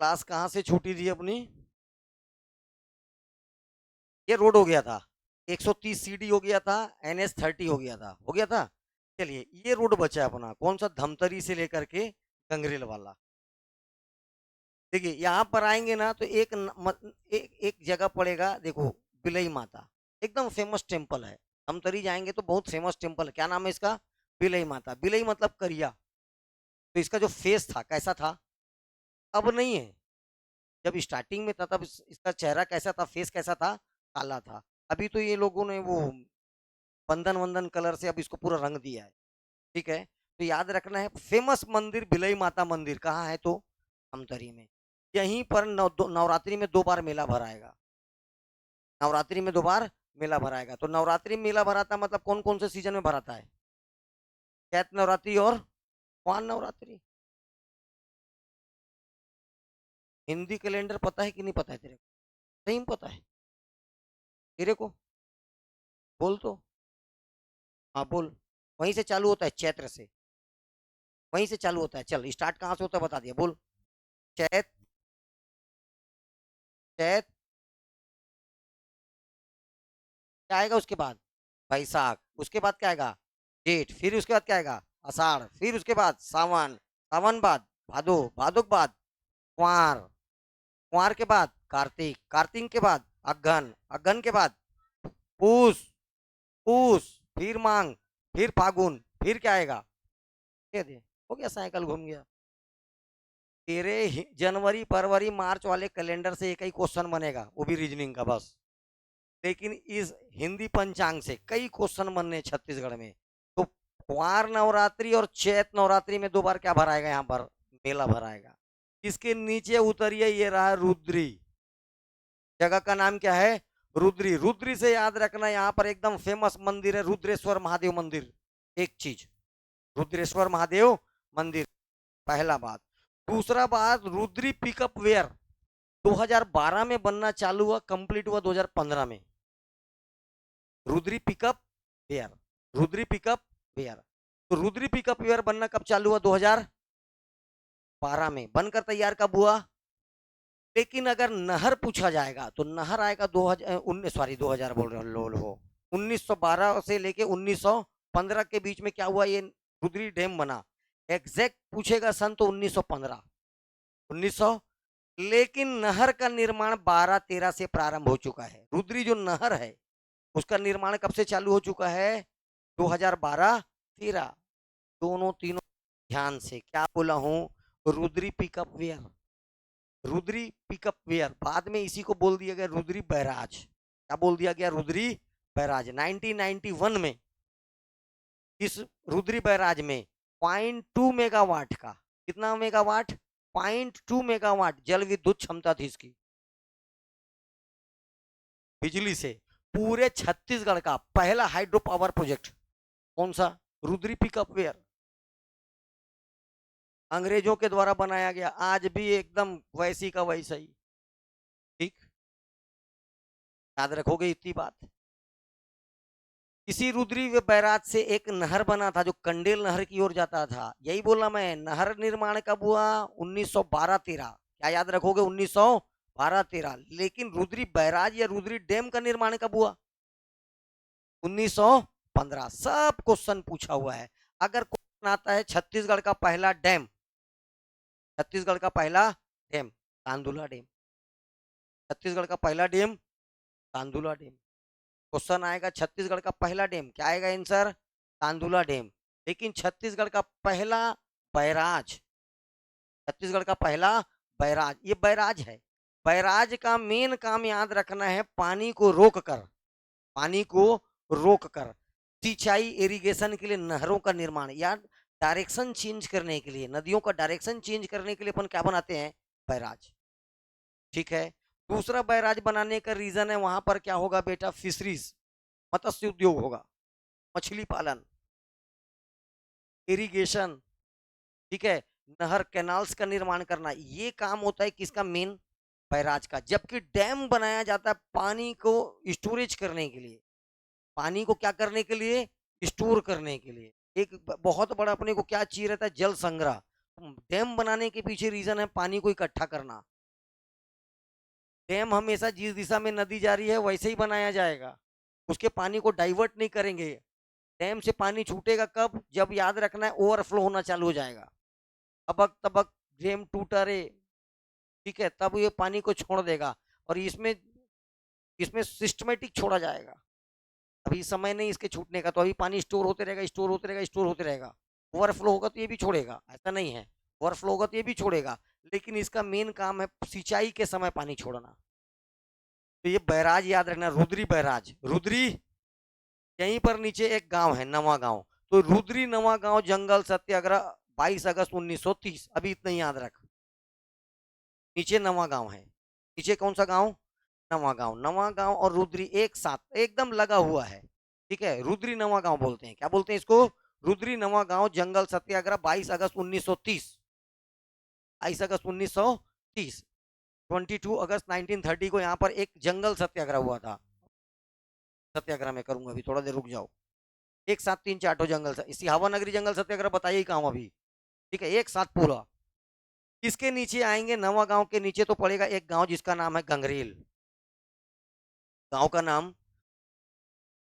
Class कहाँ से छूटी थी अपनी? ये रोड हो गया था, 130 सीडी हो गया था, NH 30 हो गया था, हो गया था। चलिए ये रोड बचा है अपना, कौन सा? धमतरी से लेकर के गंगरेल वाला। देखिए यहाँ पर आएंगे ना तो एक जगह पड़ेगा, देखो, बिलई माता, एकदम फेमस टेम्पल है। धमतरी जाएंगे तो बहुत फेमस टेम्पल है, क्या नाम है इसका? बिलई माता। बिलई मतलब करिया। तो इसका जो फेस था कैसा था? अब नहीं है। जब स्टार्टिंग में था तब इसका चेहरा कैसा था, फेस कैसा था? काला था। अभी तो ये लोगों ने वो बंधन वंदन कलर से अब इसको पूरा रंग दिया है। ठीक है, तो याद रखना है, फेमस मंदिर बिलई माता मंदिर कहाँ है? तो धमतरी में। यहीं पर नवरात्रि में 2 बार मेला भराएगा। नवरात्रि में 2 बार मेला भराएगा। तो नवरात्रि में मेला भराता मतलब कौन कौन से सीजन में भराता है? चैत नवरात्रि और स्वान नवरात्रि। हिंदी कैलेंडर पता है कि नहीं पता है तेरे को? सही में पता है तेरे को? बोल तो। हाँ बोल। वहीं से चालू होता है, चैत्र से। वहीं से चालू होता है। चल स्टार्ट कहाँ से होता है बता दिया, बोल। चैत। चैत। क्या आएगा उसके बाद? बैसाख। उसके बाद क्या आएगा? जेठ। फिर उसके बाद क्या आएगा? आषाढ़। फिर उसके बाद सावन। सावन बाद भादो। भादो के बाद कुंवार। कुंवार के बाद कार्तिक। कार्तिक के बाद अगहन। अगहन के बाद पूस। पूस। फिर मांग। फिर फागुन। फिर क्या आएगा? कह दे। हो गया, साइकिल घूम गया। तेरे जनवरी फरवरी मार्च वाले कैलेंडर से एक ही क्वेश्चन बनेगा, वो भी रीजनिंग का बस। लेकिन इस हिंदी पंचांग से कई क्वेश्चन बनने छत्तीसगढ़ में। तो कुंवार नवरात्रि और चैत नवरात्रि में 2 बार क्या भराएगा यहाँ पर? मेला भराएगा। इसके नीचे उतरिए, ये रहा रुद्री। जगह का नाम क्या है? रुद्री। रुद्री से याद रखना, यहाँ पर एकदम फेमस मंदिर है, रुद्रेश्वर महादेव मंदिर। एक चीज, रुद्रेश्वर महादेव मंदिर, पहला बात। दूसरा बात, रुद्री पिकअप वेयर 2012 में बनना चालू हुआ, कंप्लीट हुआ 2015 में। Rudri pickup weir. Rudri pickup weir. तो रुद्री पिकअप वेयर बनना कब चालू हुआ? 2012 में। बनकर तैयार कब हुआ? लेकिन अगर नहर पूछा जाएगा तो नहर आएगा 2019, सॉरी 2000 बोल रहे हो, 1912 से लेके 1915 के बीच में क्या हुआ ये रुद्री डैम बना। एग्जैक्ट पूछेगा सन तो 1915, 1900। लेकिन नहर का निर्माण 12-13 से प्रारंभ हो चुका है। रुद्री जो नहर है उसका निर्माण कब से चालू हो चुका है? 2012-13। दोनों तीनों ध्यान से, क्या बोला हूं? Rudri pickup weir. Rudri pickup weir. बाद में इसी को बोल दिया गया रुद्री बैराज। क्या बोल दिया गया? रुद्री बैराज। 1991 में इस रुद्री बैराज में 0.2 मेगावाट का, कितना मेगावाट? 0.2 मेगावाट जल विद्युत क्षमता थी इसकी, बिजली से। पूरे छत्तीसगढ़ का पहला हाइड्रो पावर प्रोजेक्ट कौन सा? Rudri pickup weir. अंग्रेजों के द्वारा बनाया गया, आज भी एकदम वैसी का वैसा ही। ठीक, याद रखोगे इतनी बात। इसी रुद्री बैराज से एक नहर बना था जो कंडेल नहर की ओर जाता था। यही बोला मैं, नहर निर्माण कब हुआ? 1912-13। क्या याद रखोगे? 1912-13। लेकिन रुद्री बैराज या रुद्री डैम का निर्माण कब हुआ? 1915। सब क्वेश्चन पूछा हुआ है। अगर क्वेश्चन आता है छत्तीसगढ़ का पहला डैम, छत्तीसगढ़ का पहला डैम कांदुला डैम। छत्तीसगढ़ का पहला डैम कांदुला डैम। क्वेश्चन आएगा छत्तीसगढ़ का पहला डैम, क्या आएगा आंसर? कांदुला डैम। लेकिन छत्तीसगढ़ का पहला बैराज, छत्तीसगढ़ का पहला बैराज, ये बैराज है। बैराज का मेन काम याद रखना है, पानी को रोक कर, पानी को रोक कर सिंचाई इरिगेशन के लिए नहरों का निर्माण, या डायरेक्शन चेंज करने के लिए, नदियों का डायरेक्शन चेंज करने के लिए अपन क्या बनाते हैं? बैराज। ठीक है। दूसरा बैराज बनाने का रीजन है, वहां पर क्या होगा बेटा? फिशरीज, मत्स्य उद्योग होगा, मछली पालन, इरिगेशन। ठीक है, नहर कैनाल्स का निर्माण करना, ये काम होता है किसका? मेन बैराज का। जबकि डैम बनाया जाता है पानी को स्टोरेज करने के लिए, पानी को क्या करने के लिए? स्टोर करने के लिए। एक बहुत बड़ा अपने को क्या चाहिए रहता है? जल संग्रह। डैम बनाने के पीछे रीजन है पानी को इकट्ठा करना। डैम हमेशा जिस दिशा में नदी जा रही है वैसे ही बनाया जाएगा, उसके पानी को डाइवर्ट नहीं करेंगे। डैम से पानी छूटेगा कब, जब याद रखना है ओवरफ्लो होना चालू हो जाएगा, अबक तबक डैम टूटा रे, ठीक है, तब ये पानी को छोड़ देगा। और इसमें इसमें सिस्टमेटिक छोड़ा जाएगा, अभी समय नहीं इसके छूटने का, तो अभी पानी स्टोर होते रहेगा, स्टोर होते रहेगा, स्टोर होते रहेगा। ओवरफ्लो होगा तो ये भी छोड़ेगा, ऐसा नहीं है, ओवरफ्लो होगा तो ये भी छोड़ेगा, लेकिन इसका मेन काम है सिंचाई के समय पानी छोड़ना। तो ये बैराज याद रखना, रुद्री बैराज, रुद्री, यहीं पर नीचे एक गांव है नवा गांव, तो रुद्री नवा गांव जंगल सत्याग्रह 22 अगस्त 1930, अभी इतना ही याद रख। नीचे नवा गांव है, नीचे कौन सा गांव, नवा गांव, नवा गांव और रुद्री एक साथ एकदम लगा हुआ है, ठीक है, रुद्री नवा गांव बोलते हैं, क्या बोलते हैं इसको, रुद्री नवा गांव जंगल सत्याग्रह 22 अगस्त 1930, 22 अगस्त 1930, 22 अगस्त 1930 को यहाँ पर एक जंगल सत्याग्रह हुआ था। सत्याग्रह में करूंगा अभी, थोड़ा देर रुक जाओ। एक साथ 3-4 जंगल, इसी हवा नगरी जंगल सत्याग्रह बताइए कहाँ अभी, ठीक है, एक साथ पूरा। इसके नीचे आएंगे, नवा गांव के नीचे तो पड़ेगा एक गांव जिसका नाम है गंगरेल, गांव का नाम,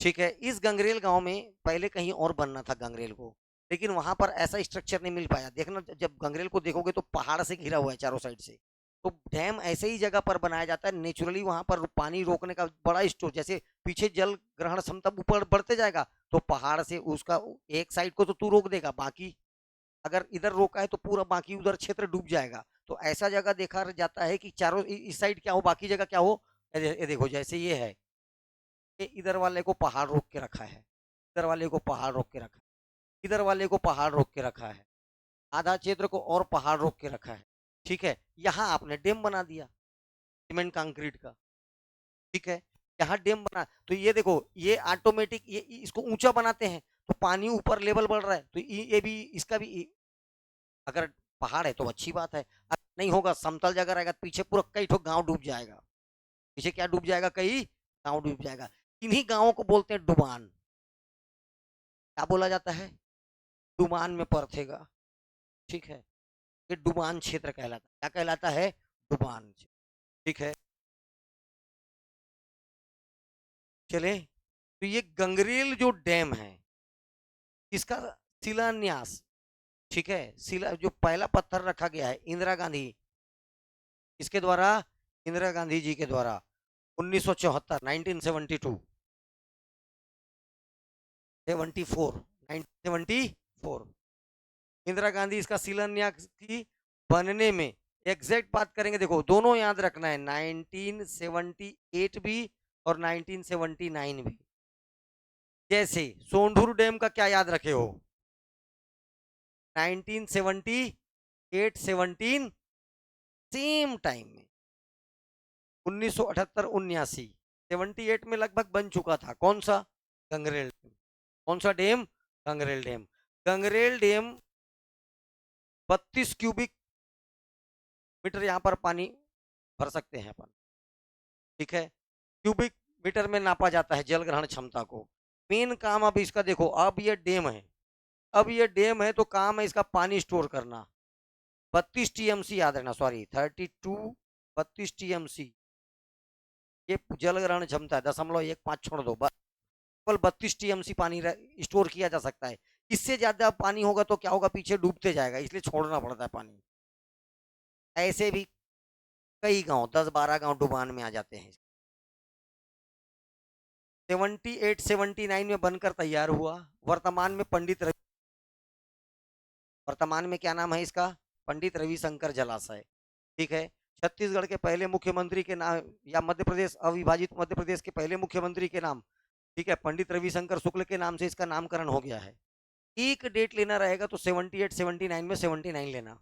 ठीक है। इस गंगरेल गांव में पहले कहीं और बनना था गंगरेल को, लेकिन वहां पर ऐसा स्ट्रक्चर नहीं मिल पाया। देखना जब गंगरेल को देखोगे तो पहाड़ से घिरा हुआ है चारों साइड से, तो डैम ऐसे ही जगह पर बनाया जाता है नेचुरली, वहां पर पानी रोकने का बड़ा स्टोर, जैसे पीछे जल ग्रहण क्षमता ऊपर बढ़ते जाएगा तो पहाड़ से उसका एक साइड को तो तू रोक देगा, बाकी अगर इधर रोका है तो पूरा बाकी उधर क्षेत्र डूब जाएगा। तो ऐसा जगह देखा जाता है कि चारों इस साइड क्या हो बाकी जगह क्या हो। ये देखो जैसे ये है, ये इधर वाले को पहाड़ रोक के रखा है, इधर वाले को पहाड़ रोक के रखा है, इधर वाले को पहाड़ रोक के रखा है, आधा क्षेत्र को और पहाड़ रोक के रखा है, ठीक है। यहाँ आपने डैम बना दिया सीमेंट कंक्रीट का, ठीक है, यहाँ डैम बना, तो ये देखो ये ऑटोमेटिक ये इसको ऊंचा बनाते हैं तो पानी ऊपर लेवल बढ़ रहा है, तो ये भी इसका भी अगर पहाड़ है तो अच्छी बात है, अगर नहीं होगा समतल जगह रहेगा तो पीछे पूरा कई ठो गांव डूब जाएगा, पीछे क्या डूब जाएगा, कई गांव डूब जाएगा। इन्हीं गांवों को बोलते हैं डुबान, क्या बोला जाता है, डुबान में पड़ेगा, ठीक है, ये डुबान क्षेत्र कहलाता है, क्या कहलाता है, डुबान, ठीक है। चले, तो ये गंगरेल जो डैम है इसका शिलान्यास, ठीक है, शिला जो पहला पत्थर रखा गया है इंदिरा गांधी, इसके द्वारा, इंदिरा गांधी जी के द्वारा 1974, 1972, 74, 1974 इंदिरा गांधी इसका शिलान्यास की बनने में। एग्जैक्ट बात करेंगे, देखो दोनों याद रखना है, 1978 भी और 1979 भी। जैसे सोंढूर डैम का क्या याद रखे हो, 1978 17 सेम टाइम में, 1978 79 78 में लगभग बन चुका था, कौन सा, गंगरेल डैम, कौन सा dam, Gangrel dam. Gangrel dam 32 cubic metre यहाँ पर पानी भर सकते हैं अपन, ठीक है, क्यूबिक मीटर में नापा जाता है जल ग्रहण क्षमता को। मेन काम अब इसका देखो, अब ये डैम है, अब ये डैम है तो काम है इसका पानी स्टोर करना, 32 टीएमसी याद रखना, सॉरी 32, 32 टीएमसी ये जल ग्रहण क्षमता है, 0.15 छोड़ दो, केवल 32 टीएमसी पानी स्टोर किया जा सकता है। इससे ज्यादा पानी होगा तो क्या होगा, पीछे डूबते जाएगा, इसलिए छोड़ना पड़ता है पानी। ऐसे भी कई गांव 10-12 गांव डुबान में आ जाते हैं। 78-79 में बनकर तैयार हुआ, वर्तमान में वर्तमान में क्या नाम है इसका, पंडित रविशंकर जलाशय, ठीक है। छत्तीसगढ़ के पहले मुख्यमंत्री के नाम, या मध्य प्रदेश अविभाजित मध्य प्रदेश के पहले मुख्यमंत्री के नाम, ठीक है, पंडित रविशंकर शुक्ल के नाम से इसका नामकरण हो गया है। एक डेट लेना रहेगा तो 78 79 में 79 लेना,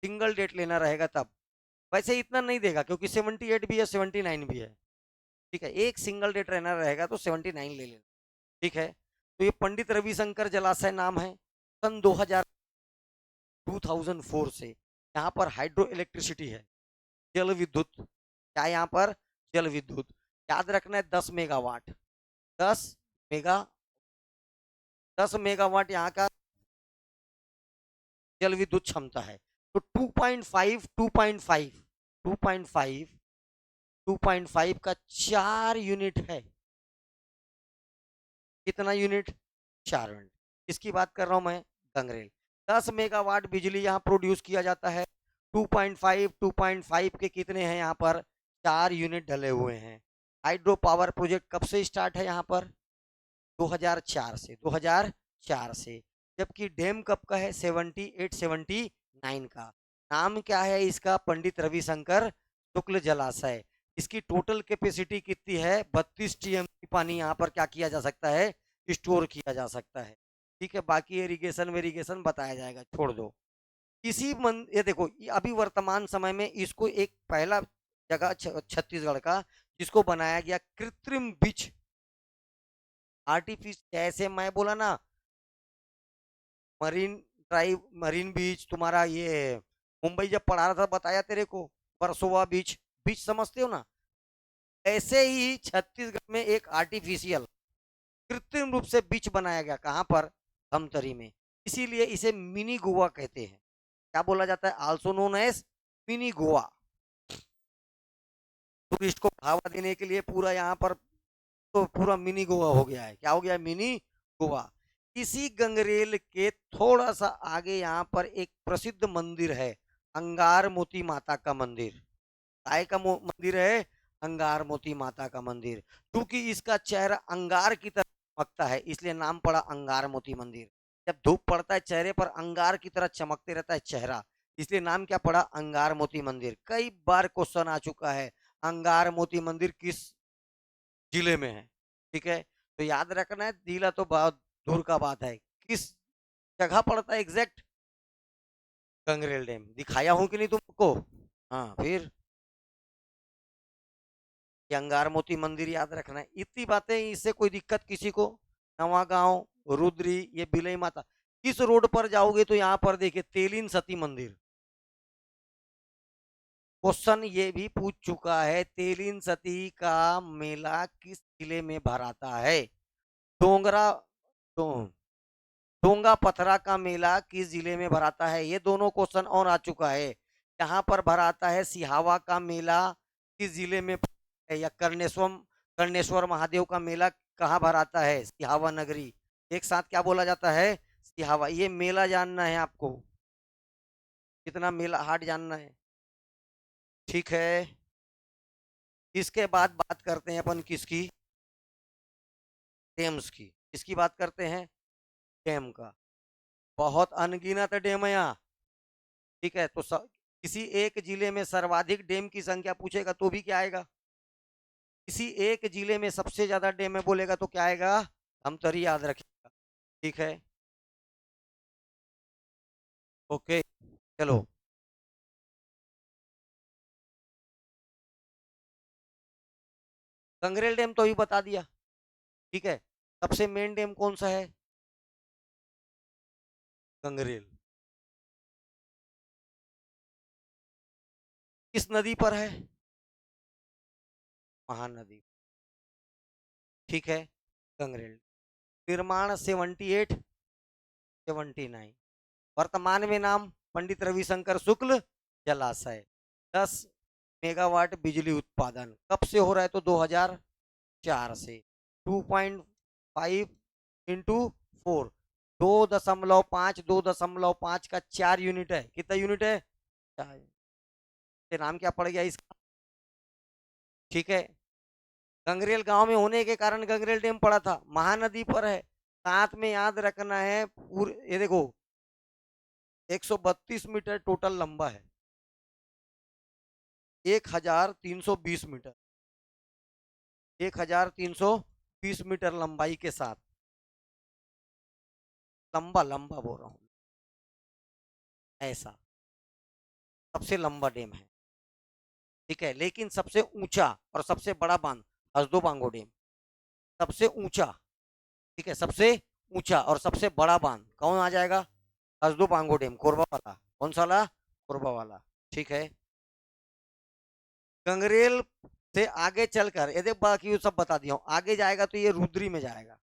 सिंगल डेट लेना रहेगा तब, वैसे इतना नहीं देगा क्योंकि 78 भी है 79 भी है, ठीक है, एक सिंगल डेट रहना रहेगा तो 79 ले लेना, ठीक है। तो ये पंडित रविशंकर जलाशय नाम है, सन 2004 से यहाँ पर हाइड्रो इलेक्ट्रिसिटी है, जल विद्युत, क्या यहाँ पर, जल विद्युत, याद रखना है 10 मेगावाट, 10 मेगा 10 मेगावाट यहाँ का जल विद्युत क्षमता है। तो 2.5 2.5 2.5 2.5 का 4 यूनिट है। कितना यूनिट? 4 यूनिट। इसकी बात कर रहा हूं मैं, गंगरेल। 10 मेगावाट बिजली यहाँ प्रोड्यूस किया जाता है। 2.5 के कितने हैं यहाँ पर? 4 यूनिट डले हुए हैं। हाइड्रो पावर प्रोजेक्ट कब से स्टार्ट है यहाँ पर? 2004 से, 2004 से। जबकि डैम कब का है? 78 79 का। नाम क्या है इसका? पंडित रविशंकर शुक्ल जलाशय। इसकी टोटल कैपेसिटी कितनी है? 32 टीएमसी पानी यहाँ पर क्या किया जा सकता है? स्टोर किया जा सकता है। ठीक है, बाकी इरिगेशन वेरिगेशन बताया जाएगा, छोड़ दो। इसी मन ये देखो, अभी वर्तमान समय में इसको एक पहला जगह छत्तीसगढ़ का जिसको बनाया गया कृत्रिम बीच, आर्टिफिशियल, जैसे मैं बोला ना मरीन ड्राइव, मरीन बीच तुम्हारा, ये मुंबई जब पढ़ा रहा था बताया तेरे को, परसोवा बीच, बीच समझते हो ना? ऐसे ही छत्तीसगढ़ में एक आर्टिफिशियल कृत्रिम रूप से बीच बनाया गया। कहां पर? धमतरी में। इसीलिए इसे मिनी गोवा कहते हैं। क्या बोला जाता है? Also known as mini Goa. Tourist को बढ़ावा देने के लिए पूरा यहाँ पर तो पूरा मिनी गोवा हो गया है। क्या हो गया? मिनी गोवा। इसी गंगरेल के थोड़ा सा आगे यहाँ पर एक प्रसिद्ध मंदिर है, अंगार मोती माता का मंदिर। काय का मंदिर है? अंगार मोती माता का मंदिर। क्योंकि इसका चेहरा अंगार की तरह चमकता है, इसलिए नाम पड़ा अंगार मोती मंदिर। जब धूप पड़ता है चेहरे पर, अंगार की तरह चमकते रहता है चेहरा, इसलिए नाम क्या पड़ा? अंगार मोती मंदिर। कई बार क्वेश्चन आ चुका है, अंगार मोती मंदिर किस जिले में है? ठीक है, तो याद रखना है, जिला तो बहुत दूर का बात है। किस जगह पड़ता है एग्जैक्ट? गंगरेल डैम। दिखाया हूं कि नहीं तुमको? हाँ, फिर ये अंगार मोती मंदिर याद रखना है। इतनी बातें, इससे कोई दिक्कत किसी को? नवा गांव, रुद्री, ये बिलई माता। इस रोड पर जाओगे तो यहाँ पर देखिए तेलिन सती मंदिर। क्वेश्चन ये भी पूछ चुका है, तेलिन सती का मेला किस जिले में भराता है? डोंगरा तो डोंगा पथरा का मेला किस जिले में भराता है? ये दोनों क्वेश्चन और आ चुका है। यहाँ पर भराता है सिहावा का मेला किस जिले में है? या कर्णेश्वर महादेव का मेला कहाँ भराता है? सिहावा नगरी। एक साथ क्या बोला जाता है? सिहावा। ये मेला जानना है आपको, कितना मेला हाट जानना है। ठीक है, इसके बाद बात करते हैं अपन किसकी? डैम्स की। इसकी बात करते हैं, डैम का। बहुत अनगिनत डैम है यहाँ। ठीक है, तो किसी एक जिले में सर्वाधिक डैम की संख्या पूछेगा तो भी क्या आएगा? किसी एक जिले में सबसे ज्यादा डैम है बोलेगा तो क्या आएगा? हम तरी याद रखिएगा। ठीक है, ओके, चलो। गंगरेल डैम तो अभी बता दिया। ठीक है, सबसे मेन डैम कौन सा है? गंगरेल। किस नदी पर है? महानदी। ठीक है, गंगरेल। निर्माण 78 79। वर्तमान में नाम पंडित रविशंकर शुक्ल जलाशय। 10 मेगावाट बिजली उत्पादन कब से हो रहा है? तो 2004 से। 2.5 इंटू 4, 2.5 का 4 यूनिट है। कितना यूनिट है? 4। नाम क्या पड़ गया इसका? ठीक है, गंगरेल गांव में होने के कारण गंगरेल डैम पड़ा था, महानदी पर है। साथ में याद रखना है, पूरे ये देखो 132 मीटर टोटल लंबा है, 1320 मीटर, 1320 मीटर लंबाई के साथ। लंबा लंबा बोल रहा हूँ, ऐसा सबसे लंबा डैम है। ठीक है, लेकिन सबसे ऊंचा और सबसे बड़ा बांध हसदो बांगो डैम। सबसे ऊंचा, ठीक है, सबसे ऊंचा और सबसे बड़ा बांध कौन आ जाएगा? हसदो बांगो डैम, कोरबा वाला। कौन सा वाला? कोरबा वाला। ठीक है, गंगरेल से आगे चलकर ये देख, बाकी ये सब बता दिया हूँ। आगे जाएगा तो ये रुद्री में जाएगा।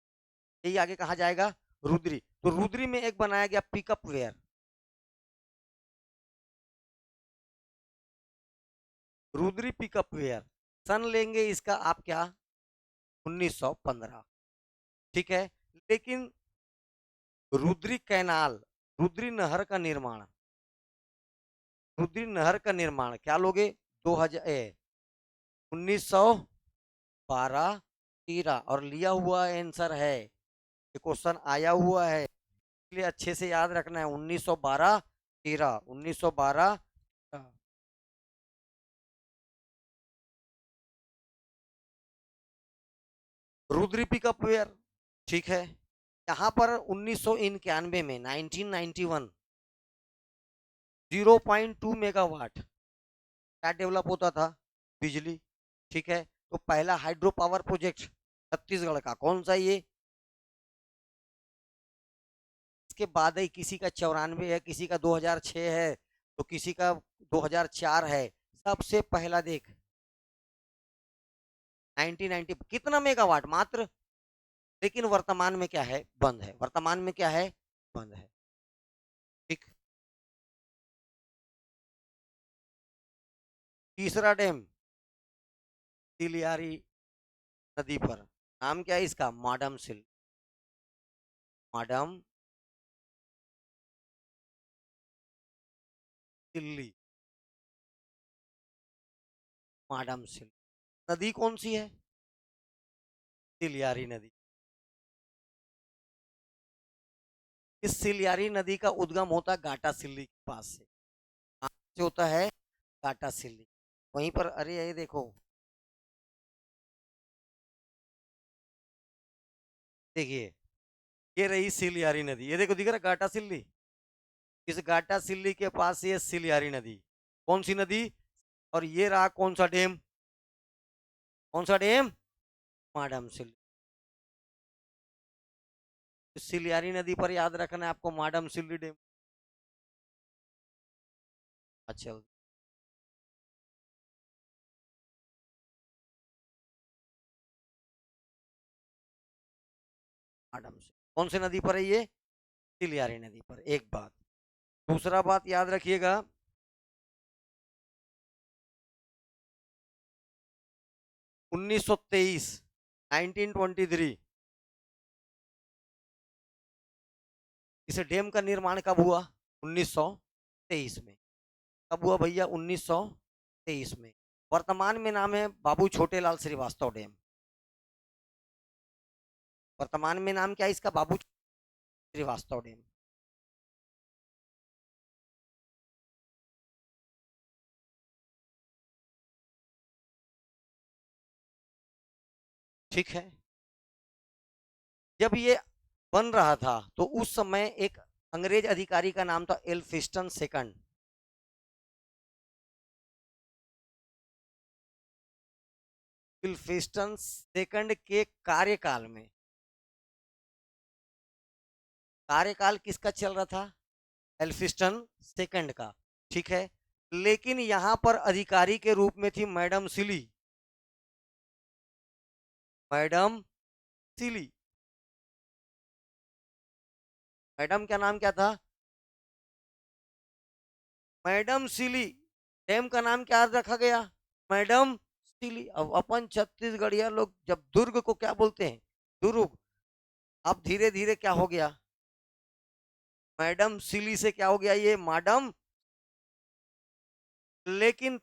यही आगे कहाँ जाएगा? रुद्री। तो रुद्री में एक बनाया गया pickup weir. Rudri pickup weir, सन लेंगे इसका आप क्या, 1915, ठीक है। लेकिन रुद्री कैनाल, रुद्री नहर का निर्माण, रुद्री नहर का निर्माण क्या लोगे, 2000 1912 13, और लिया हुआ आंसर है, ये क्वेश्चन आया हुआ है इसलिए अच्छे से याद रखना है, 1912 13, 1912। रुद्री पिकअप वेयर, ठीक है। यहाँ पर 1991 में 1991 0.2 मेगावाट क्या डेवलप होता था, बिजली, ठीक है। तो पहला हाइड्रो पावर प्रोजेक्ट छत्तीसगढ़ का कौन सा ये, इसके बाद ही किसी का 94 है, किसी का 2006 है, तो किसी का 2004 है। सबसे पहला देख 1990 कितना मेगावाट मात्र, लेकिन वर्तमान में क्या है, बंद है, वर्तमान में क्या है, बंद है, ठीक। तीसरा डैम तिलियारी नदी पर, नाम क्या है इसका, माडम सिल, माडम सिल्ली, माडम सिल। नदी कौन सी है, तिलियारी नदी। इस सिलियारी नदी का उद्गम होता है गाटा सिल्ली के पास से, कहाँ से होता है, गाटा सिल्ली, वहीं पर। अरे ये देखो, देखिए ये रही सिलियारी नदी, ये देखो दिख रहा है गाटा सिल्ली, इस गाटा सिल्ली के पास ये सिलियारी नदी, कौन सी नदी, और ये रहा कौन सा डैम, कौन सा डैम, माडम सिल्ली। सिलियारी नदी पर याद रखना है आपको, माडम सिल्ली डैम। अच्छा, माडम सिल्ली कौन सी नदी पर है ये, सिलियारी नदी पर, एक बात। दूसरा बात याद रखिएगा, 1923 1923 इस डैम का निर्माण कब हुआ, 1923 में। कब हुआ भैया, 1923 में। वर्तमान में नाम है बाबू छोटेलाल श्रीवास्तव डैम, वर्तमान में नाम क्या है इसका, बाबू श्रीवास्तव डैम, ठीक है। जब ये बन रहा था तो उस समय एक अंग्रेज अधिकारी का नाम था एल्फिस्टन सेकंड, एल्फिस्टन सेकंड के कार्यकाल में, कार्यकाल किसका चल रहा था, एल्फिस्टन सेकंड का, ठीक है। लेकिन यहां पर अधिकारी के रूप में थी मैडम सिली, मैडम सिली, मैडम क्या नाम क्या था, मैडम सिली, डैम का नाम क्या रखा गया, मैडम सिली। अब अपन छत्तीसगढ़िया लोग जब दुर्ग को क्या बोलते हैं, दुर्ग, अब धीरे धीरे क्या हो गया, मैडम सिली से क्या हो गया ये मैडम। लेकिन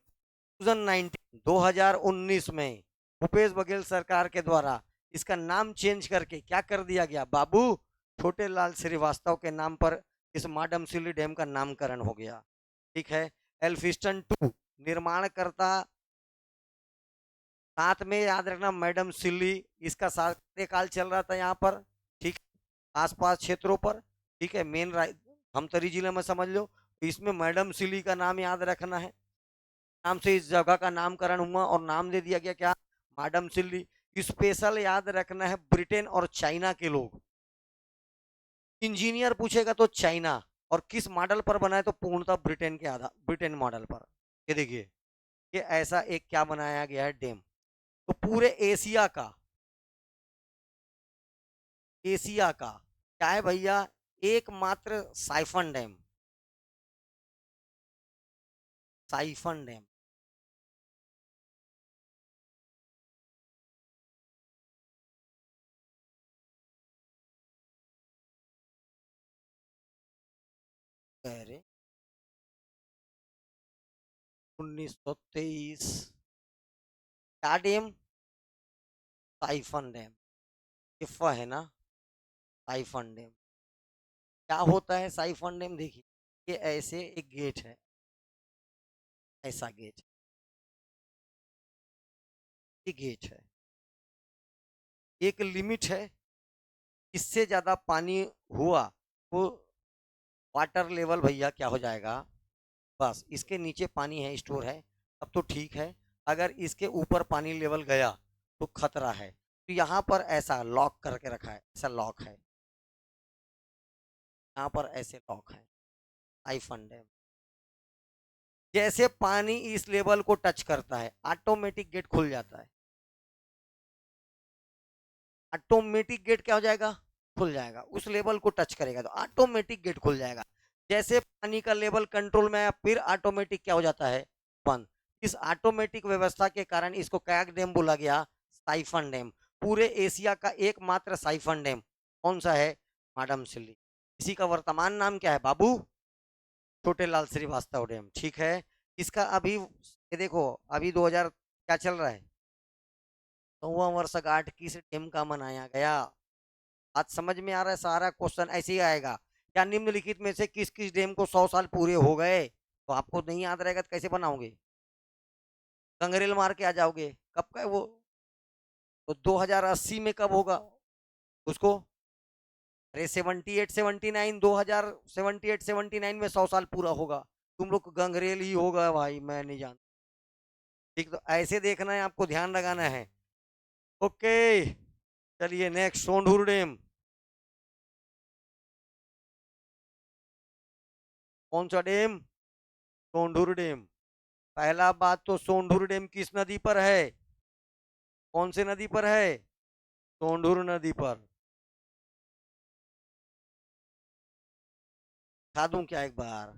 2019 2019 में भूपेश बघेल सरकार के द्वारा इसका नाम चेंज करके क्या कर दिया गया, बाबू छोटे लाल श्रीवास्तव के नाम पर इस माडम सिल्ली डैम का नामकरण हो गया, ठीक है। एल्फिस्टन 2 निर्माणकर्ता, साथ में याद रखना मैडम सिल्ली, इसका कार्यकाल चल रहा था यहाँ पर, ठीक, आसपास क्षेत्रों पर, ठीक है। मेन हमतरी जिले में समझ लो, इसमें मैडम सिल्ली का नाम याद रखना है, नाम से इस जगह का नामकरण हुआ और नाम दे दिया गया क्या, मैडम सिल्ली। स्पेशल याद रखना है, ब्रिटेन और चाइना के लोग, इंजीनियर पूछेगा तो चाइना, और किस मॉडल पर बना है तो पूर्णतः ब्रिटेन के आधार, ब्रिटेन मॉडल पर। ये देखिए, ये ऐसा एक क्या बनाया गया है डैम, तो पूरे एशिया का, एशिया का क्या है भैया, एकमात्र साइफन डैम, साइफन डैम, कह रहे 1923 क्या डैम? Siphon dam. इफ है ना, साइफन डैम। क्या होता है साइफन डैम? देखिए, ये ऐसे एक गेट है, ऐसा गेट, ये गेट है, एक लिमिट है, इससे ज्यादा पानी हुआ तो वाटर लेवल भैया क्या हो जाएगा? बस इसके नीचे पानी है, स्टोर है, अब तो ठीक है। अगर इसके ऊपर पानी लेवल गया तो खतरा है। तो यहाँ पर ऐसा लॉक करके रखा है, ऐसा लॉक है, यहाँ पर ऐसे लॉक है साइफन डैम। जैसे पानी इस लेवल को टच करता है ऑटोमेटिक गेट खुल जाता है, ऑटोमेटिक गेट क्या हो जाएगा? खुल जाएगा। उस लेवल को टच करेगा तो ऑटोमेटिक गेट खुल जाएगा। जैसे पानी का लेवल कंट्रोल में आया फिर ऑटोमेटिक क्या हो जाता है? बंद। इस ऑटोमेटिक व्यवस्था के कारण इसको क्या डैम बोला गया? Siphon dam. पूरे एशिया का एकमात्र साइफन डैम कौन सा है? माडमसिल्ली। इसी का वर्तमान नाम क्या है बाबू? छोटे लाल श्रीवास्तव डैम। ठीक है। इसका अभी ये देखो, अभी 2000 क्या चल रहा है, 100वां वर्षगांठ किस डैम का मनाया गया? आज समझ में आ रहा है? सारा क्वेश्चन ऐसे ही आएगा। क्या निम्नलिखित में से किस किस डैम को 100 साल पूरे हो गए? तो आपको नहीं याद रहेगा तो कैसे बनाओगे? गंगरेल मार के आ जाओगे। कब का है वो? तो 2080 में कब होगा उसको? अरे 78 79, 2078 79 में 100 साल पूरा होगा। तुम लोग को गंगरेल ही होगा भाई, मैं नहीं जानता। ठीक, तो ऐसे देखना है आपको, ध्यान लगाना है। ओके, चलिए नेक्स्ट, सोंढूर डैम। कौन सा डैम? सोंढूर डैम। पहला बात तो सोंढूर डैम किस नदी पर है? कौन से नदी पर है? सोंढूर नदी पर। दिखा दूं क्या एक बार?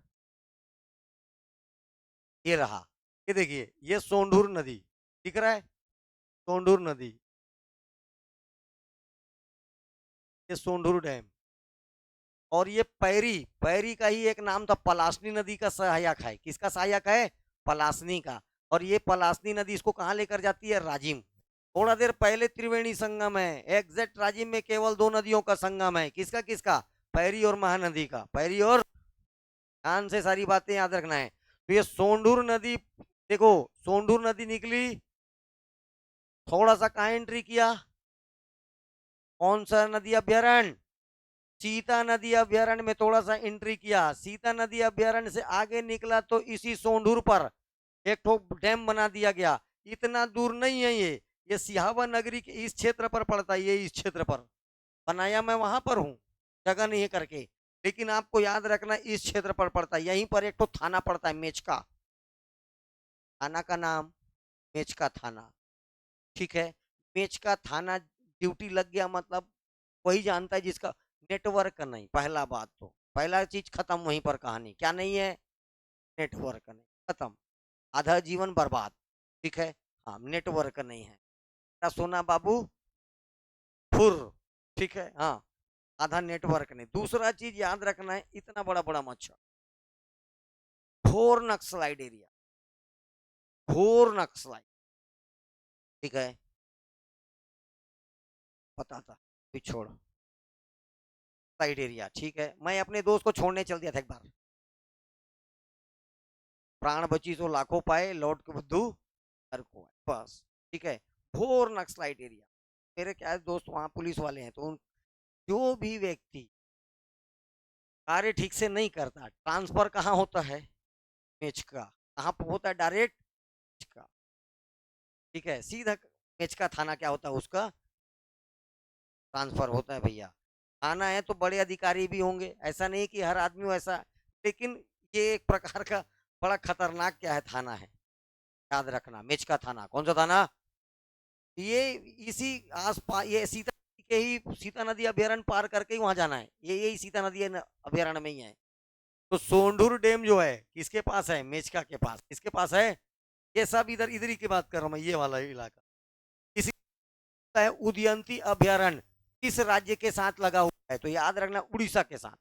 ये रहा, ये देखिए, ये सोंढूर नदी दिख रहा है, सोंढूर नदी, ये सोंढूर डैम। और ये पैरी, पैरी का ही एक नाम था, पलासनी नदी का सहायक है। किसका सहायक है? पलासनी का। और ये पलासनी नदी इसको कहाँ लेकर जाती है? राजिम। थोड़ा देर पहले त्रिवेणी संगम है, एग्जैक्ट राजिम में केवल दो नदियों का संगम है। किसका किसका? पैरी और महानदी का। पैरी और, ध्यान से सारी बातें याद रखना है। तो ये सोंढूर नदी, देखो सोंढूर नदी निकली, थोड़ा सा कहाँ एंट्री किया? कौन सा नदी अभ्यारण्य? सीता नदी अभ्यारण्य में थोड़ा सा एंट्री किया। सीता नदी अभ्यारण्य से आगे निकला तो इसी सोंढूर पर एक ठो डैम बना दिया गया। इतना दूर नहीं है ये सिहावा नगरी के इस क्षेत्र पर पड़ता है। ये इस क्षेत्र पर बनाया, मैं वहां पर हूँ, जगह नहीं है करके, लेकिन आपको याद रखना इस क्षेत्र पर पड़ता है। यहीं पर एक तो थाना पड़ता है, मेचका। थाना का नाम मेचका थाना। ठीक है, मेचका थाना ड्यूटी लग गया, मतलब वही जानता है जिसका नेटवर्क नहीं। पहला बात तो, पहला चीज खत्म वहीं पर, कहानी क्या नहीं है? नेटवर्क नहीं, खत्म, आधा जीवन बर्बाद। ठीक है, हाँ नेटवर्क नहीं है, क्या सोना बाबू? फुर। ठीक है, हाँ, आधा नेटवर्क नहीं। दूसरा चीज याद रखना है, इतना बड़ा बड़ा मच्छर, घोर नक्सलाइट एरिया, घोर नक्सलाइट। ठीक है, पता था, भी छोड़, साइड एरिया। ठीक है, मैं अपने दोस्त को छोड़ने चल दिया था एक बार, प्राण बची तो लाखों पाए, लौट के बुद्धू घर को आए, बस। ठीक है, घोर नक्सलाइट एरिया। मेरे क्या है, दोस्त वहां पुलिस वाले हैं, तो जो भी व्यक्ति कार्य ठीक से नहीं करता, ट्रांसफर कहाँ होता है? मेच का। कहाँ पर होता है? डायरेक्ट का। ठीक है, सीधा मेच का थाना क्या होता है उसका? ट्रांसफर होता है भैया। थाना है तो बड़े अधिकारी भी होंगे, ऐसा नहीं कि हर आदमी वैसा, लेकिन ये एक प्रकार का बड़ा खतरनाक क्या है, थाना है। याद रखना, मेच का थाना। कौन सा थाना? ये इसी आस पास, ये सीता नदी के ही, सीता नदी अभ्यारण्य पार करके ही वहां जाना है। ये यही सीता नदी अभ्यारण्य में ही है। तो सोंढूर डैम जो है किसके पास है? मेचका के पास। किसके पास है? ये सब इधर इधर ही की बात कर रहा हूँ मैं, ये वाला इलाका। इसी का है उदयंती अभ्यारण्य, किस राज्य के साथ लगा हुआ है? तो याद रखना, उड़ीसा के साथ।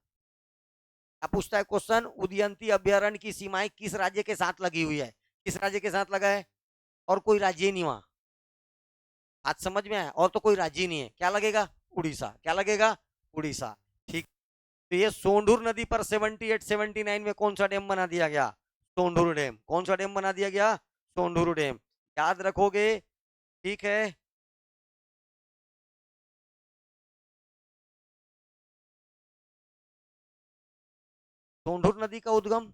क्या पूछता है क्वेश्चन, उदयंती अभ्यारण्य की सीमाएं किस राज्य के साथ लगी हुई है, किस राज्य के साथ लगा है, और कोई राज्य ही नहीं वहां। आज समझ में आया, और तो कोई राज्य ही नहीं है, क्या लगेगा, उड़ीसा, क्या लगेगा, उड़ीसा। ठीक। तो ये सोंढूर नदी पर 78 79 में कौन सा डैम बना दिया गया, सोंढूर डैम। कौन सा डैम बना दिया गया, सोंढूर डैम। याद रखोगे, ठीक है। सोंढूर नदी का उद्गम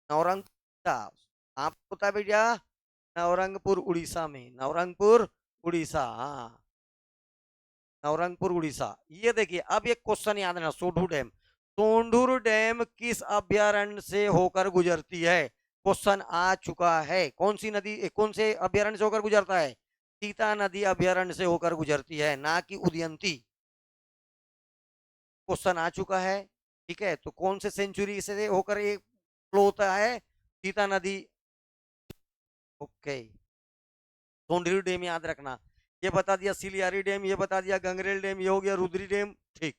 नवरंगपुर, आप होता है भैया, नवरंगपुर उड़ीसा में, नवरंगपुर उड़ीसा, हाँ, नवरंगपुर उड़ीसा। ये देखिए, अब एक क्वेश्चन याद रखना, सोंढूर डैम, सोंढूर डैम किस अभ्यारण्य से होकर गुजरती है, क्वेश्चन आ चुका है। कौन सी नदी, कौन से अभ्यारण्य से होकर गुजरता है, सीता नदी अभ्यारण्य से होकर गुजरती है, ना कि उदयंती। क्वेश्चन आ चुका है। ठीक है, तो कौन से सेंचुरी से होकर ये फ्लो होता है, सीता नदी। ओके, सोंढूर डैम याद रखना। ये बता दिया सिलियारी डैम, ये बता दिया गंगरेल डैम, ये हो गया रुद्री डैम। ठीक।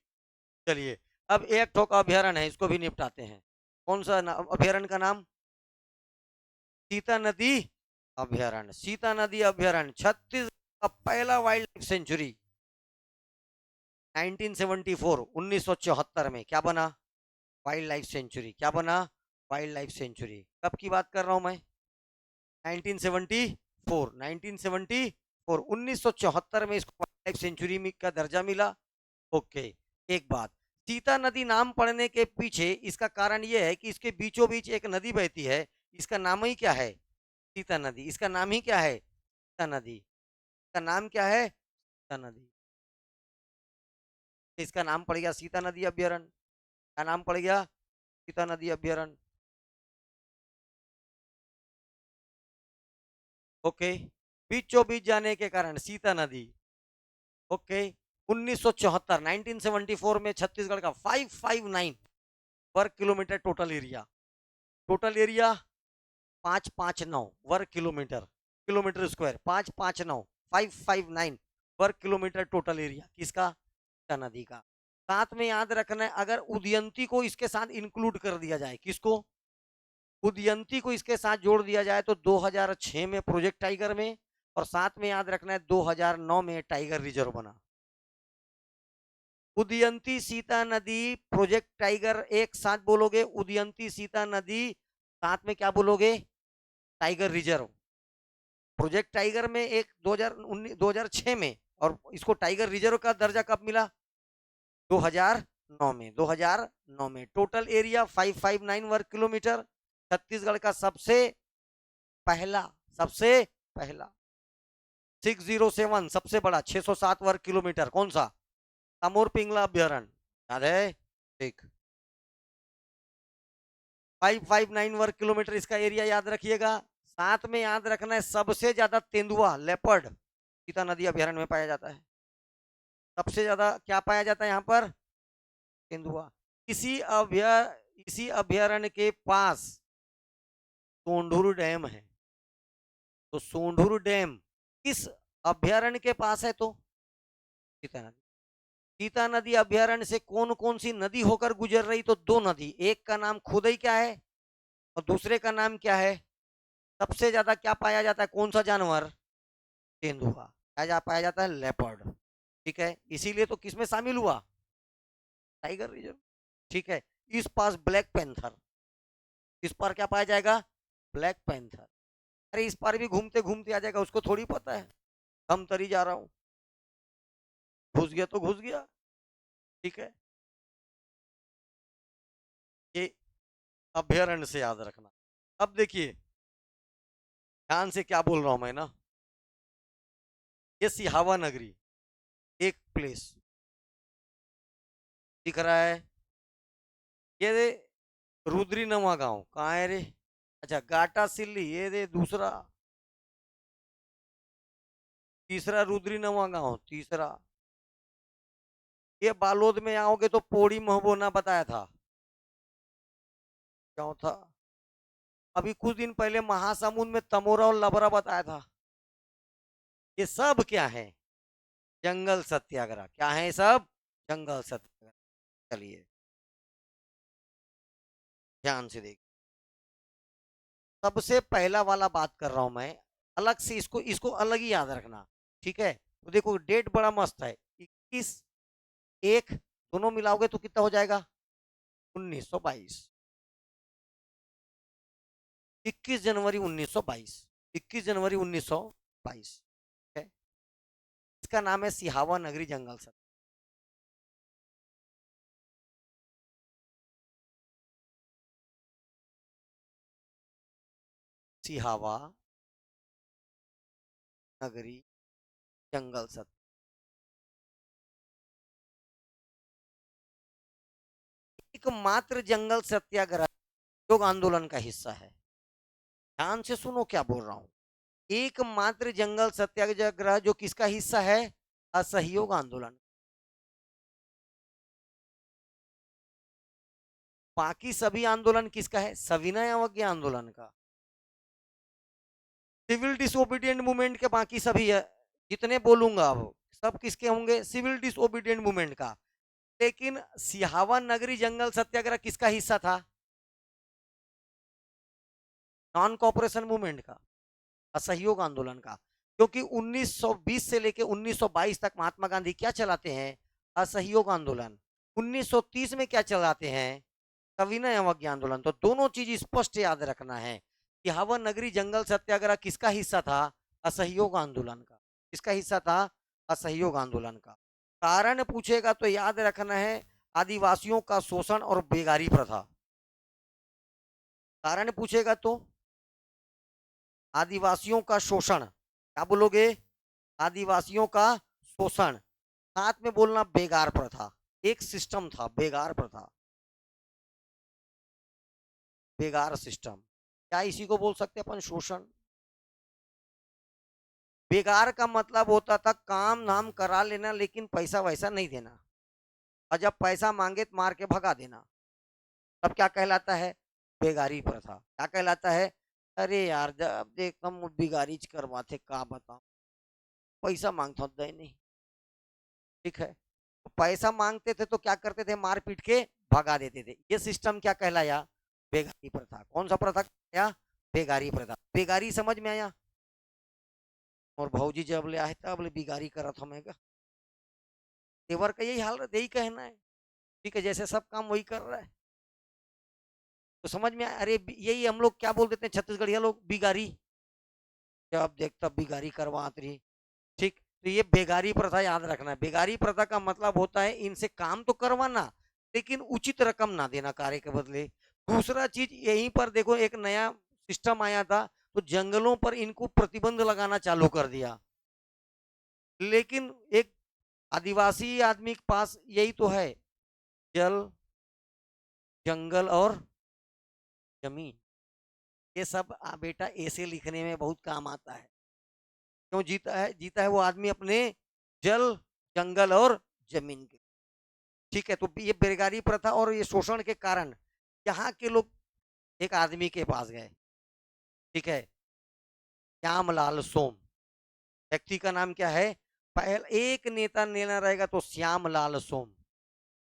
चलिए, अब एक ठोक अभ्यारण्य है, इसको भी निपटाते हैं। कौन सा अभ्यारण्य का नाम, सीता नदी अभ्यारण्य। सीता नदी अभ्यारण्य छत्तीसगढ़ का पहला वाइल्ड लाइफ सेंचुरी 1974 1974 में क्या बना, वाइल्ड लाइफ सेंचुरी। क्या बना, वाइल्ड लाइफ सेंचुरी। कब की बात कर रहा हूं मैं, 1974, 1974, 1974 में इसको वाइल्ड लाइफ सेंचुरी का दर्जा मिला। ओके। एक बात, सीता नदी नाम पड़ने के पीछे इसका कारण यह है कि इसके बीचों बीच एक नदी बहती है, इसका नाम ही क्या है, सीता नदी। इसका नाम ही क्या है, सीता नदी। इसका नाम क्या है, सीता नदी। इसका नाम पड़ गया सीता नदी अभ्यारण्य। क्या नाम पड़ गया, सीता नदी अभ्यारण्य। ओके, बीचों बीच जाने के कारण सीता नदी। ओके। 1974 1974 में छत्तीसगढ़ का 559 वर्ग kilometre total area, total area 559 वर्ग किलोमीटर, किलोमीटर स्क्वायर 559, 559 वर्ग किलोमीटर टोटल एरिया किसका, सीता नदी का। साथ में याद रखना है, अगर उदयंती को इसके साथ इंक्लूड कर दिया जाए, किसको, उदयंती को इसके साथ जोड़ दिया जाए, तो 2006 में प्रोजेक्ट टाइगर में, और साथ में याद रखना है 2009 में टाइगर रिजर्व बना। उदयंती सीता नदी प्रोजेक्ट टाइगर, एक साथ बोलोगे, उदयंती सीता नदी, साथ में क्या बोलोगे, टाइगर रिजर्व। प्रोजेक्ट टाइगर में एक 2019 2006 में, और इसको टाइगर रिजर्व का दर्जा कब मिला, 2009 में, 2009 में। टोटल एरिया 559 वर्ग किलोमीटर। छत्तीसगढ़ का सबसे पहला, सबसे पहला 607 सबसे बड़ा 607 वर्ग किलोमीटर, कौन सा, तमोर पिंगला अभ्यारण्य। याद है, ठीक। 559 वर्ग किलोमीटर इसका एरिया याद रखिएगा। साथ में याद रखना है, सबसे ज्यादा तेंदुआ लेपर्ड सीता नदी अभ्यारण्य में पाया जाता है। सबसे ज्यादा क्या पाया जाता है यहाँ पर, तेंदुआ। इसी अभ्या इसी अभ्यारण्य के पास सोंढूर डैम है। तो सोंढूर डैम किस अभ्यारण्य के पास है, तो सीता नदी। सीता नदी अभ्यारण्य से कौन कौन सी नदी होकर गुजर रही, तो दो नदी, एक का नाम खुदई क्या है, और दूसरे का नाम क्या है। सबसे ज्यादा क्या पाया जाता है, कौन सा जानवर, तेंदुआ। क्या पाया जाता है, लेपर्ड। ठीक है, इसीलिए तो किसमें शामिल हुआ, टाइगर रिजर्व। ठीक है। इस पास ब्लैक पैंथर, इस पर क्या पाया जाएगा, ब्लैक पैंथर। अरे इस पार भी घूमते घूमते आ जाएगा, उसको थोड़ी पता है, हम तरी जा रहा हूं, घुस गया तो घुस गया। ठीक है, ये अभ्यारण्य से याद रखना। अब देखिए ध्यान से क्या बोल रहा हूं मैं ना, ये सिहावा नगरी, एक प्लेस दिख रहा है, ये रुद्री नवा गांव कहाँ है रे, अच्छा गाटा सिल्ली, ये दे दूसरा, तीसरा रुद्री नवा गांव, तीसरा। ये बालोद में आओगे तो पोड़ी महोबोना बताया था, चौथा। अभी कुछ दिन पहले महासमुंद में तमोरा और लबरा बताया था। ये सब क्या है, जंगल सत्याग्रह। क्या है सब, जंगल सत्याग्रह। चलिए, ध्यान से देख, सबसे पहला वाला बात कर रहा हूं मैं, अलग से इसको इसको अलग ही याद रखना। ठीक है, तो देखो डेट बड़ा मस्त है, 21 एक, दोनों मिलाओगे तो कितना हो जाएगा, 1922। 21 जनवरी 1922, 21 जनवरी 1922। है, इसका नाम है सिहावा नगरी जंगल सर। सिहावा नगरी जंगल सर, एकमात्र जंगल सत्याग्रह योग आंदोलन का हिस्सा है। ध्यान से सुनो क्या बोल रहा हूं, एकमात्र जंगल सत्याग्रह जो किसका हिस्सा है, असहयोग आंदोलन। बाकी सभी आंदोलन किसका है, सविनय अवज्ञा आंदोलन का। सिविल डिसोबीडियंट मूवमेंट के बाकी सभी है, जितने बोलूंगा अब सब किसके होंगे, सिविल डिसोबीडियंट मूवमेंट का। लेकिन सिहावा नगरी जंगल सत्याग्रह किसका हिस्सा था, नॉन कॉपरेशन मूवमेंट का, असहयोग आंदोलन का। क्योंकि 1920 से लेकर 1922 तक महात्मा गांधी क्या चलाते हैं, असहयोग आंदोलन। 1930 में क्या चलाते हैं, सविनय अवज्ञा आंदोलन। तो दोनों चीज स्पष्ट याद रखना है कि हवा नगरी जंगल सत्याग्रह किसका हिस्सा था, असहयोग आंदोलन का। किसका हिस्सा था, असहयोग आंदोलन का। कारण पूछेगा तो याद रखना है, आदिवासियों का शोषण और बेगारी प्रथा। कारण पूछेगा तो आदिवासियों का शोषण, क्या बोलोगे, आदिवासियों का शोषण, साथ में बोलना बेगार प्रथा। एक सिस्टम था बेगार प्रथा, बेगार सिस्टम, क्या इसी को बोल सकते अपन शोषण। बेगार का मतलब होता था काम धाम करा लेना लेकिन पैसा वैसा नहीं देना, और जब पैसा मांगे तो मार के भगा देना, तब क्या कहलाता है, बेगारी प्रथा। क्या कहलाता है, अरे यार जब देखता हूँ बिगारी करवाते का बताओ, पैसा मांगता दे नहीं। ठीक है, तो पैसा मांगते थे तो क्या करते थे, मार पीट के भगा देते थे। ये सिस्टम क्या कहलाया, बेगारी प्रथा। कौन सा प्रथा कहलाया, बेगारी प्रथा। बेगारी समझ में आया, और भौजी जब ले आए तब ले बिगारी करा था मैं, तेवर का यही हाल, यही कहना है। ठीक है, जैसे सब काम वही कर रहा है, तो समझ में आया। अरे यही हम लोग क्या बोल देते हैं छत्तीसगढ़िया लोग, बिगारी, जब देखता बिगारी करवात रही। ठीक, तो ये बेगारी प्रथा याद रखना है। बेगारी प्रथा का मतलब होता है इनसे काम तो करवाना लेकिन उचित रकम ना देना कार्य के बदले। दूसरा चीज यहीं पर देखो, एक नया सिस्टम आया था, तो जंगलों पर इनको प्रतिबंध लगाना चालू कर दिया। लेकिन एक आदिवासी आदमी के पास यही तो है, जल, जंगल और जमीन। ये सब बेटा ऐसे लिखने में बहुत काम आता है। क्यों जीता है, जीता है वो आदमी अपने जल, जंगल और जमीन के। ठीक है, तो ये बेगारी प्रथा और ये शोषण के कारण यहाँ के लोग एक आदमी के पास गए। ठीक है, श्यामलाल सोम, व्यक्ति का नाम क्या है, पहले एक नेता लेना रहेगा तो श्यामलाल सोम,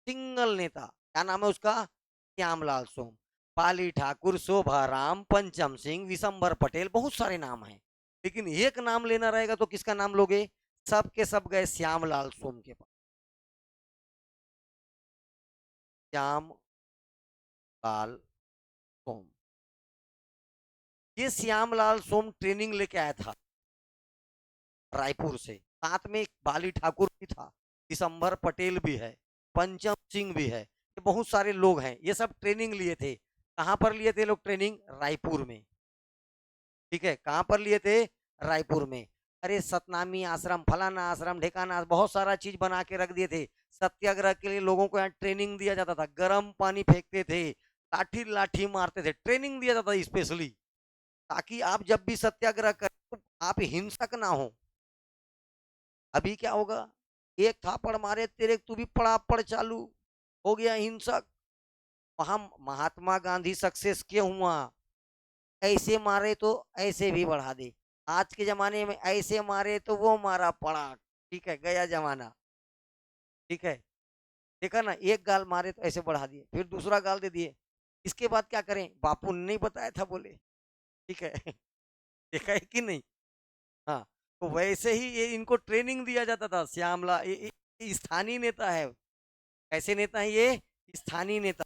सिंगल नेता, क्या नाम है उसका, श्यामलाल सोम। पाली ठाकुर, शोभा राम, पंचम सिंह, विशंबर पटेल, बहुत सारे नाम हैं, लेकिन एक नाम लेना रहेगा तो किसका नाम लोगे, सब के सब गए श्यामलाल सोम के पास। श्यामलाल सोम, ये श्यामलाल सोम ट्रेनिंग लेके आया था रायपुर से। साथ में एक बाली ठाकुर भी था, दिसंबर पटेल भी है, पंचम सिंह भी है, ये बहुत सारे लोग हैं, ये सब ट्रेनिंग लिए थे। कहां पर लिए थे लोग ट्रेनिंग, रायपुर में। ठीक है, कहां पर लिए थे, रायपुर में। अरे सतनामी आश्रम, फलाना आश्रम, ढेकाना, बहुत सारा चीज बना के रख दिए थे। सत्याग्रह के लिए लोगों को यहाँ ट्रेनिंग दिया जाता था, गर्म पानी फेंकते थे, लाठी लाठी मारते थे, ट्रेनिंग दिया जाता था स्पेशली, ताकि आप जब भी सत्याग्रह करें तो आप हिंसक ना हो। अभी क्या होगा, एक थापड़ मारे तेरे, तू भी पड़ा पड़ चालू हो गया हिंसक। वहां महात्मा गांधी सक्सेस क्यों हुआ, ऐसे मारे तो ऐसे भी बढ़ा दे। आज के जमाने में ऐसे मारे तो वो मारा पड़ा, ठीक है, गया जमाना। ठीक है, देखा ना, एक गाल मारे तो ऐसे बढ़ा दिए, फिर दूसरा गाल दे दिए, इसके बाद क्या करें, बापू ने नहीं बताया था बोले, ठीक है। देखा है कि नहीं। हाँ, तो वैसे ही ये इनको ट्रेनिंग दिया जाता था। श्यामला ये स्थानीय नेता है। कैसे नेता है ये, स्थानीय नेता,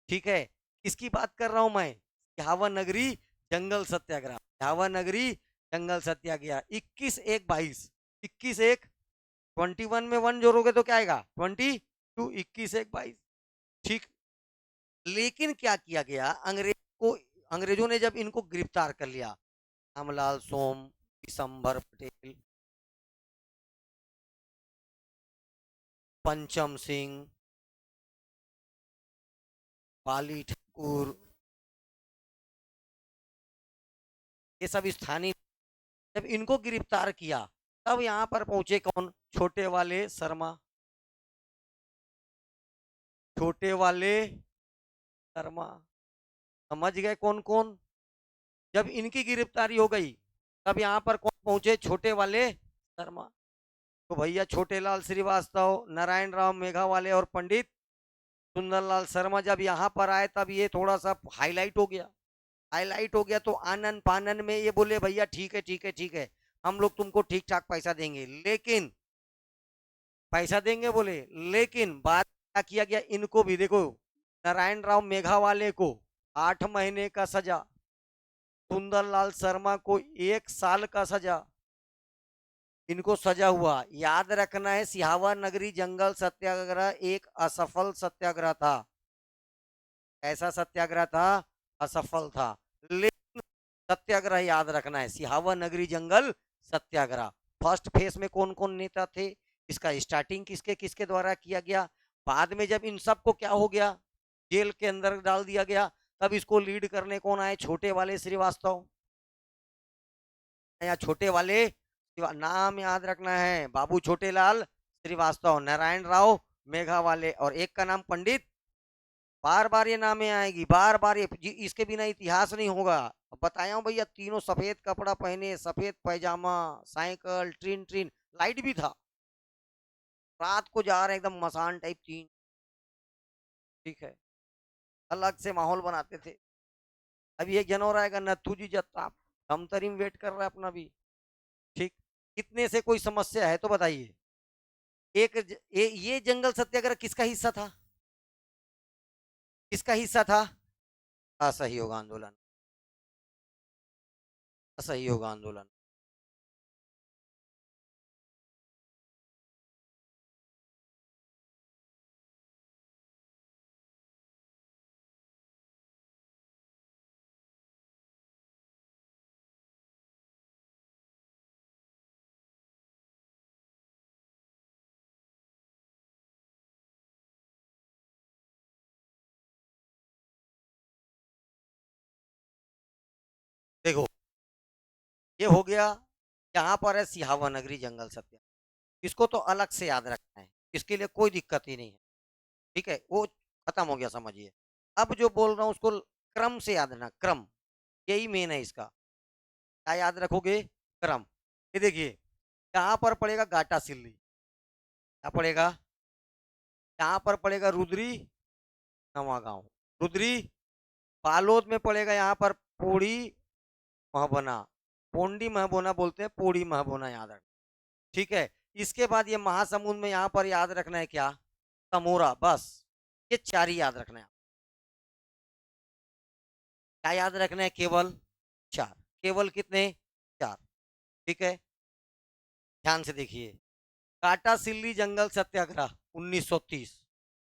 ठीक है। किसकी बात कर रहा हूं मैं, सिहावा नगरी जंगल सत्याग्रह। सिहावा नगरी जंगल सत्याग्रह 21/1/22। 21/1 21 में 1 जोड़ोगे तो क्या आएगा 22, 21/1/22, ठीक। लेकिन क्या किया गया, अंग्रेजों ने जब इनको गिरफ्तार कर लिया, रामलाल सोम, दिसंबर पटेल, पंचम सिंह, बाली ठाकुर, ये सब स्थानीय, जब इनको गिरफ्तार किया तब यहाँ पर पहुंचे कौन, छोटे वाले शर्मा। छोटे वाले शर्मा, समझ गए कौन कौन। जब इनकी गिरफ्तारी हो गई तब यहाँ पर कौन पहुंचे, छोटे वाले शर्मा। तो भैया छोटेलाल श्रीवास्तव, नारायण राव मेघावाले और पंडित सुंदरलाल शर्मा जब यहाँ पर आए तब ये थोड़ा सा हाईलाइट हो गया। हाईलाइट हो गया तो आनन पानन में ये बोले भैया ठीक है ठीक है ठीक है, हम लोग तुमको ठीक ठाक पैसा देंगे, लेकिन पैसा देंगे बोले, लेकिन बात क्या किया गया, इनको भी देखो, नारायण राव मेघावाले को 8 महीने का सजा, सुंदरलाल शर्मा को 1 साल का सजा, इनको सजा हुआ। याद रखना है सिहावा नगरी जंगल सत्याग्रह एक असफल सत्याग्रह था। ऐसा सत्याग्रह था, असफल था, लेकिन सत्याग्रह याद रखना है, सिहावा नगरी जंगल सत्याग्रह। फर्स्ट फेज में कौन कौन नेता थे, इसका स्टार्टिंग किसके किसके द्वारा किया गया, बाद में जब इन सबको क्या हो गया, जेल के अंदर डाल दिया गया, तब इसको लीड करने कौन आए, छोटे वाले श्रीवास्तव। या छोटे वाले नाम याद रखना है, बाबू छोटेलाल श्रीवास्तव, नारायण राव मेघावाले, और एक का नाम पंडित, बार बार ये नामें आएगी, बार बार ये इसके बिना इतिहास नहीं होगा। बताया हूँ भैया, तीनों सफेद कपड़ा पहने, सफेद पैजामा, साइकिल, ट्रिन ट्रिन, लाइट भी था, रात को जा रहे एकदम मसान टाइप तीन, ठीक है, अलग से माहौल बनाते थे। अभी एक जनवर आएगा नथु जी जत्ता, हम तरीम वेट कर रहे हैं अपना भी, ठीक। कितने से कोई समस्या है तो बताइए। ये जंगल सत्याग्रह किसका हिस्सा था, किसका हिस्सा था, असहयोग आंदोलन, असहयोग आंदोलन। देखो, ये हो गया, यहाँ पर है सिहावा नगरी जंगल सत्याग्रह, इसको तो अलग से याद रखना है, इसके लिए कोई दिक्कत ही नहीं है, ठीक है, वो खत्म हो गया समझिए। अब जो बोल रहा हूँ उसको क्रम से याद रखना, क्रम, यही मेन है इसका। क्या याद रखोगे, क्रम। ये देखिए, यहाँ पर पड़ेगा गाटा सिल्ली, क्या पड़ेगा, यहाँ पर पड़ेगा रुद्री नवागांव, रुद्री, बालोद में पड़ेगा यहाँ पर पोड़ी महबोना, पोंडी महबोना बोलते हैं, पोड़ी महबोना याद रखना, ठीक है। इसके बाद ये महासमुंद में यहाँ पर याद रखना है क्या, तमोरा, बस ये 4 ही याद रखना है। क्या याद रखना है, केवल 4, केवल कितने, 4, ठीक है। ध्यान से देखिए, काटा सिल्ली जंगल सत्याग्रह 1930,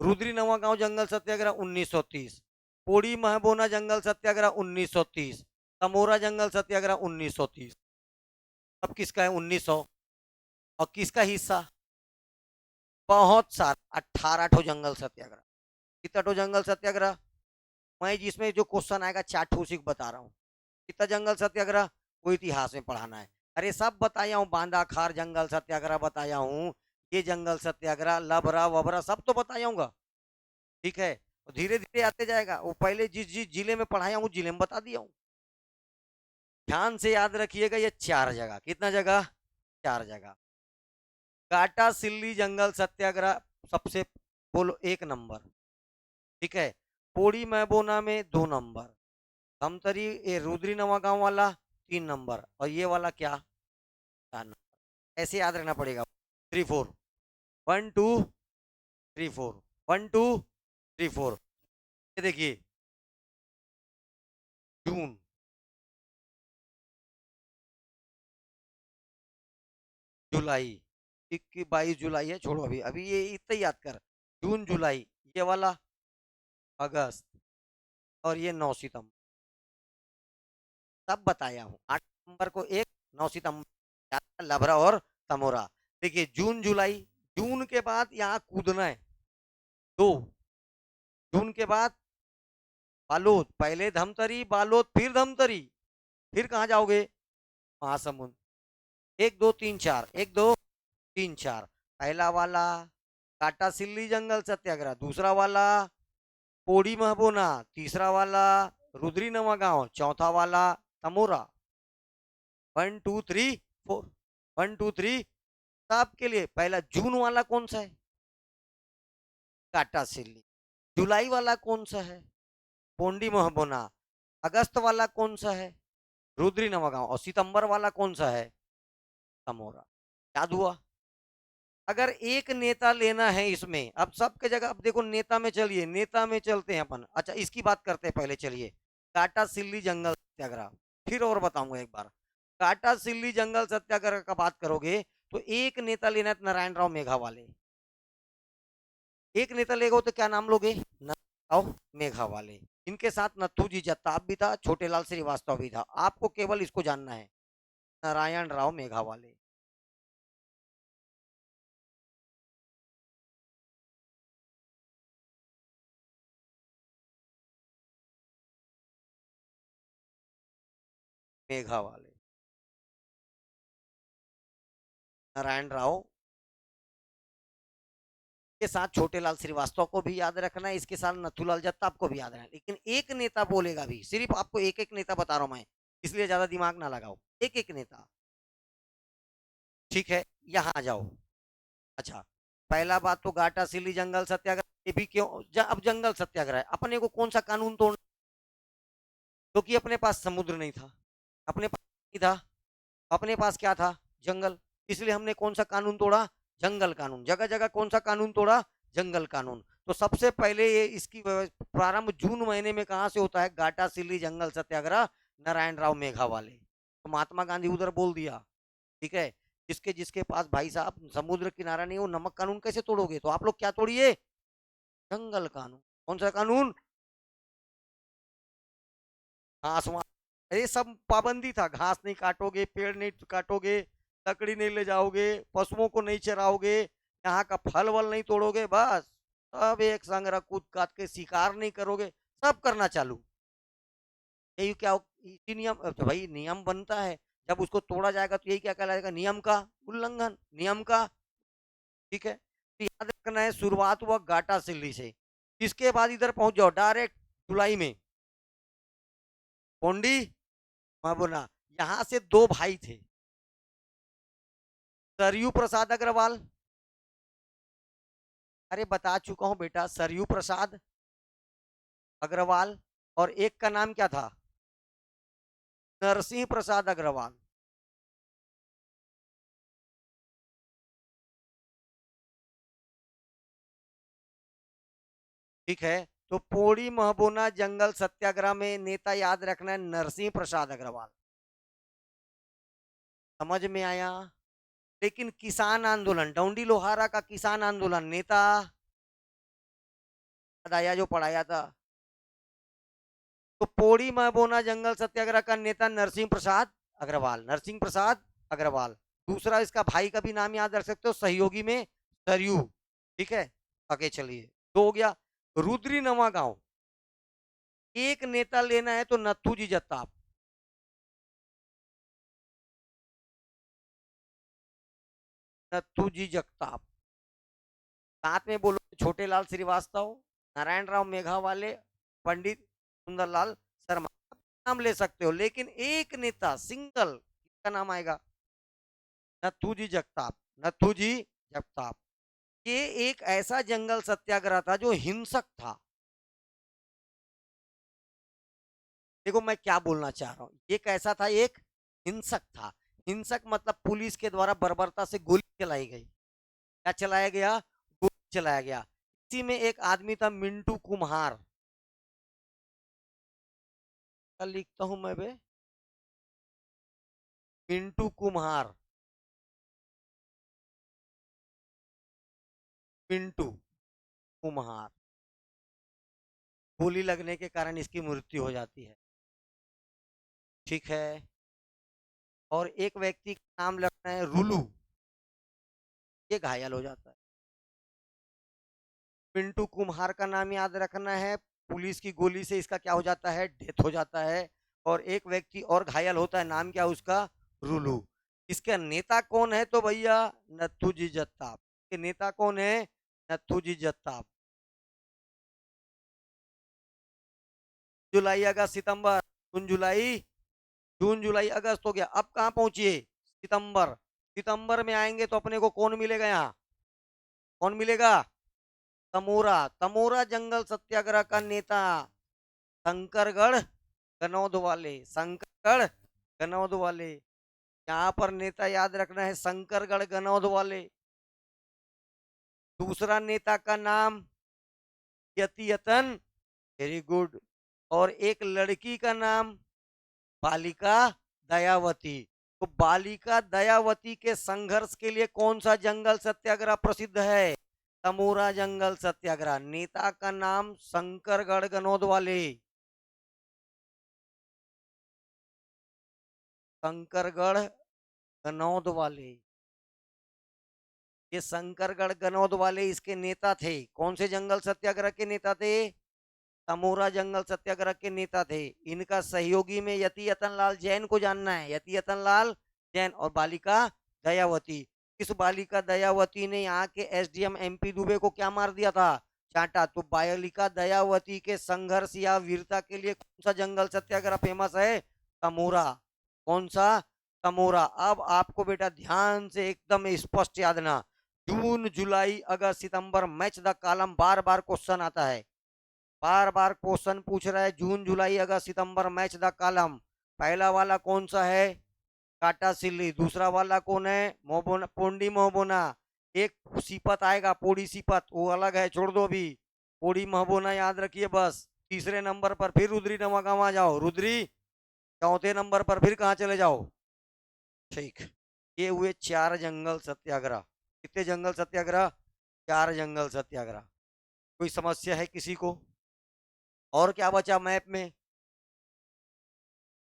रुद्री नवागांव जंगल सत्याग्रह 1930, पोड़ी महबोना जंगल सत्याग्रह 1930, तमोरा जंगल सत्याग्रह 1930। अब किसका है 1900, और किसका हिस्सा, बहुत सारा 18 ठो जंगल सत्याग्रह। कितना ठो जंगल सत्याग्रह, मैं जिसमें जो क्वेश्चन आएगा 4 ठो उसी को बता रहा हूँ। कितना जंगल सत्याग्रह, वो इतिहास में पढ़ाना है। अरे सब बताया हूँ, बांदा खार जंगल सत्याग्रह बताया हूँ, ये जंगल सत्याग्रह, लबरा वबरा सब तो बताया हूँ, ठीक है। धीरे धीरे आते जाएगा, वो पहले जिस जिस जिले में पढ़ाया हूँ जिले में बता दिया हूँ। ध्यान से याद रखिएगा, ये 4 जगह, कितना जगह, 4 जगह। काटा सिल्ली जंगल सत्याग्रह सबसे, बोलो 1 नंबर, ठीक है। पोड़ी महबोना में 2 नंबर, धमतरी ये रुद्री नवा गांव वाला 3 नंबर, और ये वाला क्या 4 नंबर। ऐसे याद रखना पड़ेगा। 3 4 1 2 3 4 1 2 3 4। ये देखिए जून, जुलाई, 22 जुलाई है, छोड़ो अभी अभी ये इतना ही याद कर। जून जुलाई, ये वाला अगस्त, और ये 9 सितंबर। सब बताया हूँ। 8 नंबर को एक, 9 सितंबर लभरा और तमोरा। देखिए जून जुलाई, जून के बाद यहाँ कूदना है 2, जून के बाद बालोद, पहले धमतरी बालोद फिर धमतरी, फिर कहाँ जाओगे महासमुंद। 1 2 3 4, 1 2 3 4। पहला वाला काटा सिल्ली जंगल सत्याग्रह, दूसरा वाला पोड़ी महबोना, तीसरा वाला रुद्री नवा गांव, चौथा वाला तमोरा। 1 2 3 4, 1 2 3। सबके लिए पहला जून वाला कौन सा है काटा सिल्ली, जुलाई वाला कौन सा है पोंडी महबोना, अगस्त वाला कौन सा है रुद्री नवागांव, और सितंबर वाला कौन सा है तमोरा। याद हुआ। अगर एक नेता लेना है इसमें, अब सबके जगह, अब देखो नेता में चलिए, नेता में चलते हैं अपन। अच्छा इसकी बात करते हैं पहले, चलिए। काटा सिल्ली जंगल सत्याग्रह, फिर और बताऊंगा एक बार। काटा सिल्ली जंगल सत्याग्रह का बात करोगे तो एक नेता लेना है नारायण राव मेघावाले। एक नेता लेगा तो क्या नाम लोगे नारायण राव मेघावाले। इनके साथ नथुजी जत्ताप भी था, छोटेलाल श्रीवास्तव भी था। आपको केवल इसको जानना है, नारायण राव मेघावाले। मेघावाले, नारायण राव के साथ छोटेलाल श्रीवास्तव को भी याद रखना है, इसके साथ नथुलाल जत्ताप को भी याद रखना है। लेकिन एक नेता बोलेगा भी, सिर्फ आपको एक एक नेता बता रहा हूं मैं, इसलिए ज्यादा दिमाग ना लगाओ। एक एक नेता, ठीक है। यहाँ आ जाओ। अच्छा, पहला बात तो गाटा सिल्ली जंगल सत्याग्रह, ये भी क्यों अब जंगल सत्याग्रह है, अपने को कौन सा कानून तोड़ना, क्योंकि अपने पास समुद्र नहीं था, अपने पास नहीं था, अपने पास क्या था जंगल, इसलिए हमने कौन सा कानून तोड़ा जंगल कानून। जगह जगह कौन सा कानून तोड़ा जंगल कानून। तो सबसे पहले ये इसकी प्रारंभ जून महीने में कहां से होता है गाटा सिल्ली जंगल सत्याग्रह, नारायण राव मेघावाले। तो महात्मा गांधी उधर बोल दिया, ठीक है। जिसके जिसके पास भाई साहब समुद्र किनारा नहीं, वो नमक कानून कैसे तोड़ोगे, तो आप लोग क्या तोड़िए जंगल कानून। कौन सा कानून, घास वहां, ये सब पाबंदी था, घास नहीं काटोगे, पेड़ नहीं काटोगे, लकड़ी नहीं ले जाओगे, पशुओं को नहीं चराओगे, यहाँ का फल वल नहीं तोड़ोगे, बस सब एक संग रख कूद काट के शिकार नहीं करोगे, सब करना चालू। यही क्या इसी नियम, तो भाई नियम बनता है, जब उसको तोड़ा जाएगा तो यही क्या कहलाएगा नियम का उल्लंघन, नियम का, ठीक है। तो याद रखना है, शुरुआत हुआ गाटा सिल्ली से, इसके बाद इधर पहुंच जाओ डायरेक्ट जुलाई में पोंडी महबूना। यहाँ से दो भाई थे, सरयू प्रसाद अग्रवाल, अरे बता चुका हूं बेटा, सरयू प्रसाद अग्रवाल, और एक का नाम क्या था नरसिंह प्रसाद अग्रवाल। ठीक है, तो पोड़ी महबोना जंगल सत्याग्रह में नेता याद रखना है नरसिंह प्रसाद अग्रवाल। समझ में आया। लेकिन किसान आंदोलन, डौंडी लोहारा का किसान आंदोलन नेता आया जो पढ़ाया था, तो पोड़ी महबोना जंगल सत्याग्रह का नेता नरसिंह प्रसाद अग्रवाल, नरसिंह प्रसाद अग्रवाल। दूसरा इसका भाई का भी नाम याद रख सकते हो, सहयोगी में सरयू, ठीक है। आगे चलिए, तो हो गया रुद्री नवा गांव। एक नेता लेना है तो नथुजी जत्ताप, नथुजी जगताप। साथ में बोलो छोटेलाल श्रीवास्तव, नारायण राव मेघावाले, पंडित सुंदरलाल शर्मा, नाम ले सकते हो। लेकिन एक नेता सिंगल का नाम आएगा नथुजी जगताप, नथुजी जगताप। ये एक ऐसा जंगल सत्याग्रह था जो हिंसक था, देखो मैं क्या बोलना चाह रहा हूँ, ये कैसा था, एक हिंसक था। हिंसक मतलब पुलिस के द्वारा बर्बरता से गोली चलाई गई। क्या चलाया गया? गोली चलाया गया। इसी में एक आदमी था मिंटू कुम्हार। क्या लिखता हूं मैं बे? मिंटू कुम्हार। मिंटू कुम्हार। गोली लगने के कारण इसकी मृत्यु हो जाती है। ठीक है। और एक व्यक्ति का नाम लगना है रुलू, ये घायल हो जाता है। पिंटू कुम्हार का नाम याद रखना है। पुलिस की गोली से इसका क्या हो जाता है? डेथ हो जाता है। और एक व्यक्ति और घायल होता है, नाम क्या उसका? रुलू। इसका नेता कौन है तो भैया? नथुजी जत्ताप। के नेता कौन है? नथुजी जत्ताप। जुलाई अगस्त सितंबर, जून जुलाई, जून जुलाई अगस्त हो गया। अब कहाँ पहुंचिए? सितंबर। सितंबर में आएंगे तो अपने को कौन मिलेगा यहाँ? कौन मिलेगा? तमोरा। तमोरा जंगल सत्याग्रह का नेता शंकरगढ़ गनौद वाले। शंकरगढ़ गनौद वाले। यहाँ पर नेता याद रखना है शंकरगढ़ गनौद वाले। दूसरा नेता का नाम यति यतन। Very good. और एक लड़की का नाम बालिका दयावती। तो बालिका दयावती के संघर्ष के लिए कौन सा जंगल सत्याग्रह प्रसिद्ध है? तमोरा जंगल सत्याग्रह। नेता का नाम शंकरगढ़ गनौद वाले। शंकरगढ़ गनौद वाले। ये शंकरगढ़ गनौद वाले इसके नेता थे। कौन से जंगल सत्याग्रह के नेता थे? तमोरा जंगल सत्याग्रह के नेता थे। इनका सहयोगी में यति यतन लाल जैन को जानना है। यति यतन लाल जैन और बालिका दयावती। इस बालिका दयावती ने यहाँ के एसडीएम एमपी दुबे को क्या मार दिया था? चांटा। तो बालिका दयावती के संघर्ष या वीरता के लिए कौन सा जंगल सत्याग्रह फेमस है? तमोरा। कौन सा? तमोरा। अब आपको बेटा ध्यान से एकदम स्पष्ट याद ना, जून जुलाई अगस्त सितंबर मैच द कॉलम, बार बार क्वेश्चन आता है। बार बार क्वेश्चन पूछ रहा है जून जुलाई अगस्त सितंबर मैच द कॉलम। पहला वाला कौन सा है? काटा सिल्ली। दूसरा वाला कौन है? मोहबोना, पोंडी मोहबोना। एक सीपत आएगा, पोड़ी सीपत, वो अलग है, छोड़ दो अभी। पोड़ी महबोना याद रखिए बस। तीसरे नंबर पर फिर रुद्री नवागांव जाओ, रुद्री। चौथे नंबर पर फिर कहाँ चले जाओ? ठीक। ये हुए 4 जंगल सत्याग्रह। कितने जंगल सत्याग्रह? 4 जंगल सत्याग्रह। कोई समस्या है किसी को? और क्या बचा मैप में?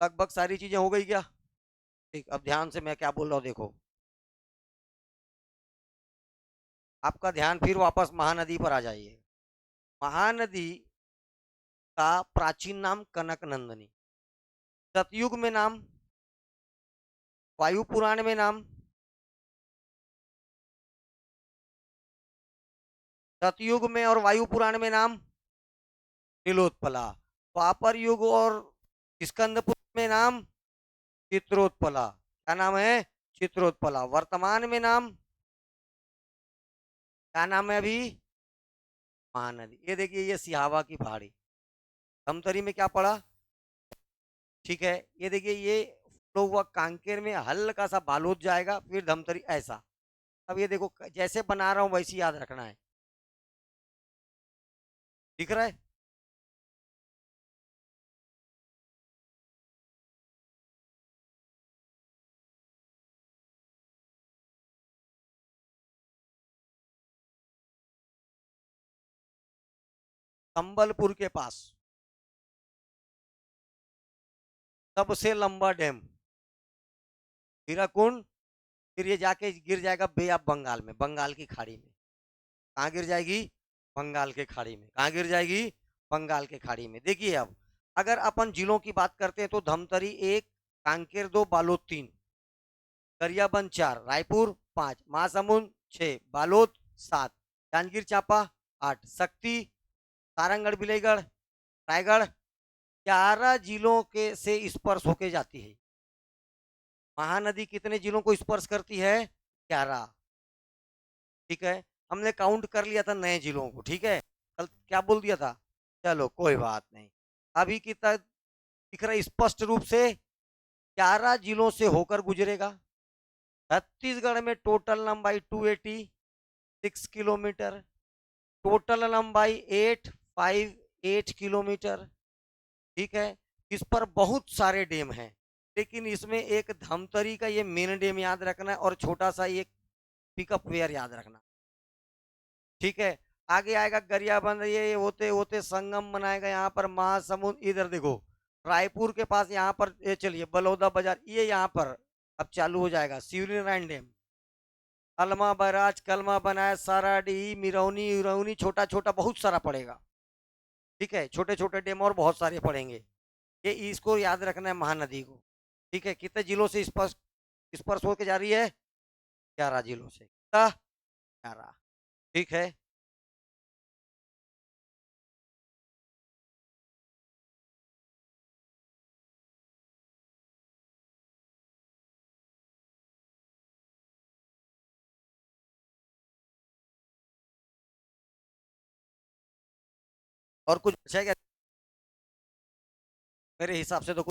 लगभग सारी चीजें हो गई क्या? ठीक, अब ध्यान से मैं क्या बोल रहा हूँ देखो। आपका ध्यान फिर वापस महानदी पर आ जाइए। महानदी का प्राचीन नाम कनक नंदनी। सतयुग में नाम, वायु पुराण में नाम, सतयुग में और वायु पुराण में नाम नीलोत्पला। द्वापर युग और स्कंद पुराण में नाम चित्रोत्पला। क्या नाम है? चित्रोत्पला। वर्तमान में नाम क्या नाम है अभी? महानदी। ये देखिए, ये सिहावा की पहाड़ी। धमतरी में क्या पड़ा? ठीक है। ये देखिए, ये फ्लो हुआ कांकेर में, हल्का सा बालोद जाएगा, फिर धमतरी, ऐसा। अब ये देखो, जैसे बना रहा हूं वैसे याद रखना है। दिख रहा है? संबलपुर के पास सबसे लंबा डैम हीराकुंड। फिर ये जाके गिर जाएगा बे ऑफ बंगाल में, बंगाल की खाड़ी में। कहाँ गिर जाएगी? बंगाल के खाड़ी में। कहाँ गिर जाएगी? बंगाल के खाड़ी में। देखिए, अब अगर अपन जिलों की बात करते हैं तो धमतरी 1, कांकेर 2, बालोद 3, गरियाबंद 4, रायपुर 5, महासमुंद 6, बालोद 7, जांजगीर चांपा 8, शक्ति, सारंगढ़, बिलेगढ़, रायगढ़, 11 जिलों के से स्पर्श होके जाती है। महानदी कितने जिलों को स्पर्श करती है? 11। ठीक है। हमने काउंट कर लिया था नए जिलों को, ठीक है। कल क्या बोल दिया था? चलो कोई बात नहीं। अभी की तक दिख रहा है स्पष्ट रूप से, 11 जिलों से होकर गुजरेगा। छत्तीसगढ़ में टोटल लंबाई 286 किलोमीटर, टोटल लंबाई 858 किलोमीटर। ठीक है। इस पर बहुत सारे डैम हैं, लेकिन इसमें एक धमतरी का ये मेन डैम याद रखना है, और छोटा सा एक पिकअप वेयर याद रखना। ठीक है। आगे आएगा गरियाबंद, ये होते होते संगम बनाएगा यहाँ पर महासमुंद। इधर देखो रायपुर के पास यहाँ पर, ये चलिए बलौदा बाजार, ये यहाँ पर अब चालू हो जाएगा शिवरी नारायण डैम। अलमा बैराज, कलमा बनाया, साराडीह, मिरौनी उरौनी, छोटा छोटा बहुत सारा पड़ेगा। ठीक है। छोटे छोटे डैम और बहुत सारे पड़ेंगे। ये इसको याद रखना है महानदी को। ठीक है। कितने जिलों से स्पर्श स्पर्श होकर जा रही है? 11 जिलों से। 11। ठीक है। और कुछ अच्छा है क्या? मेरे हिसाब से तो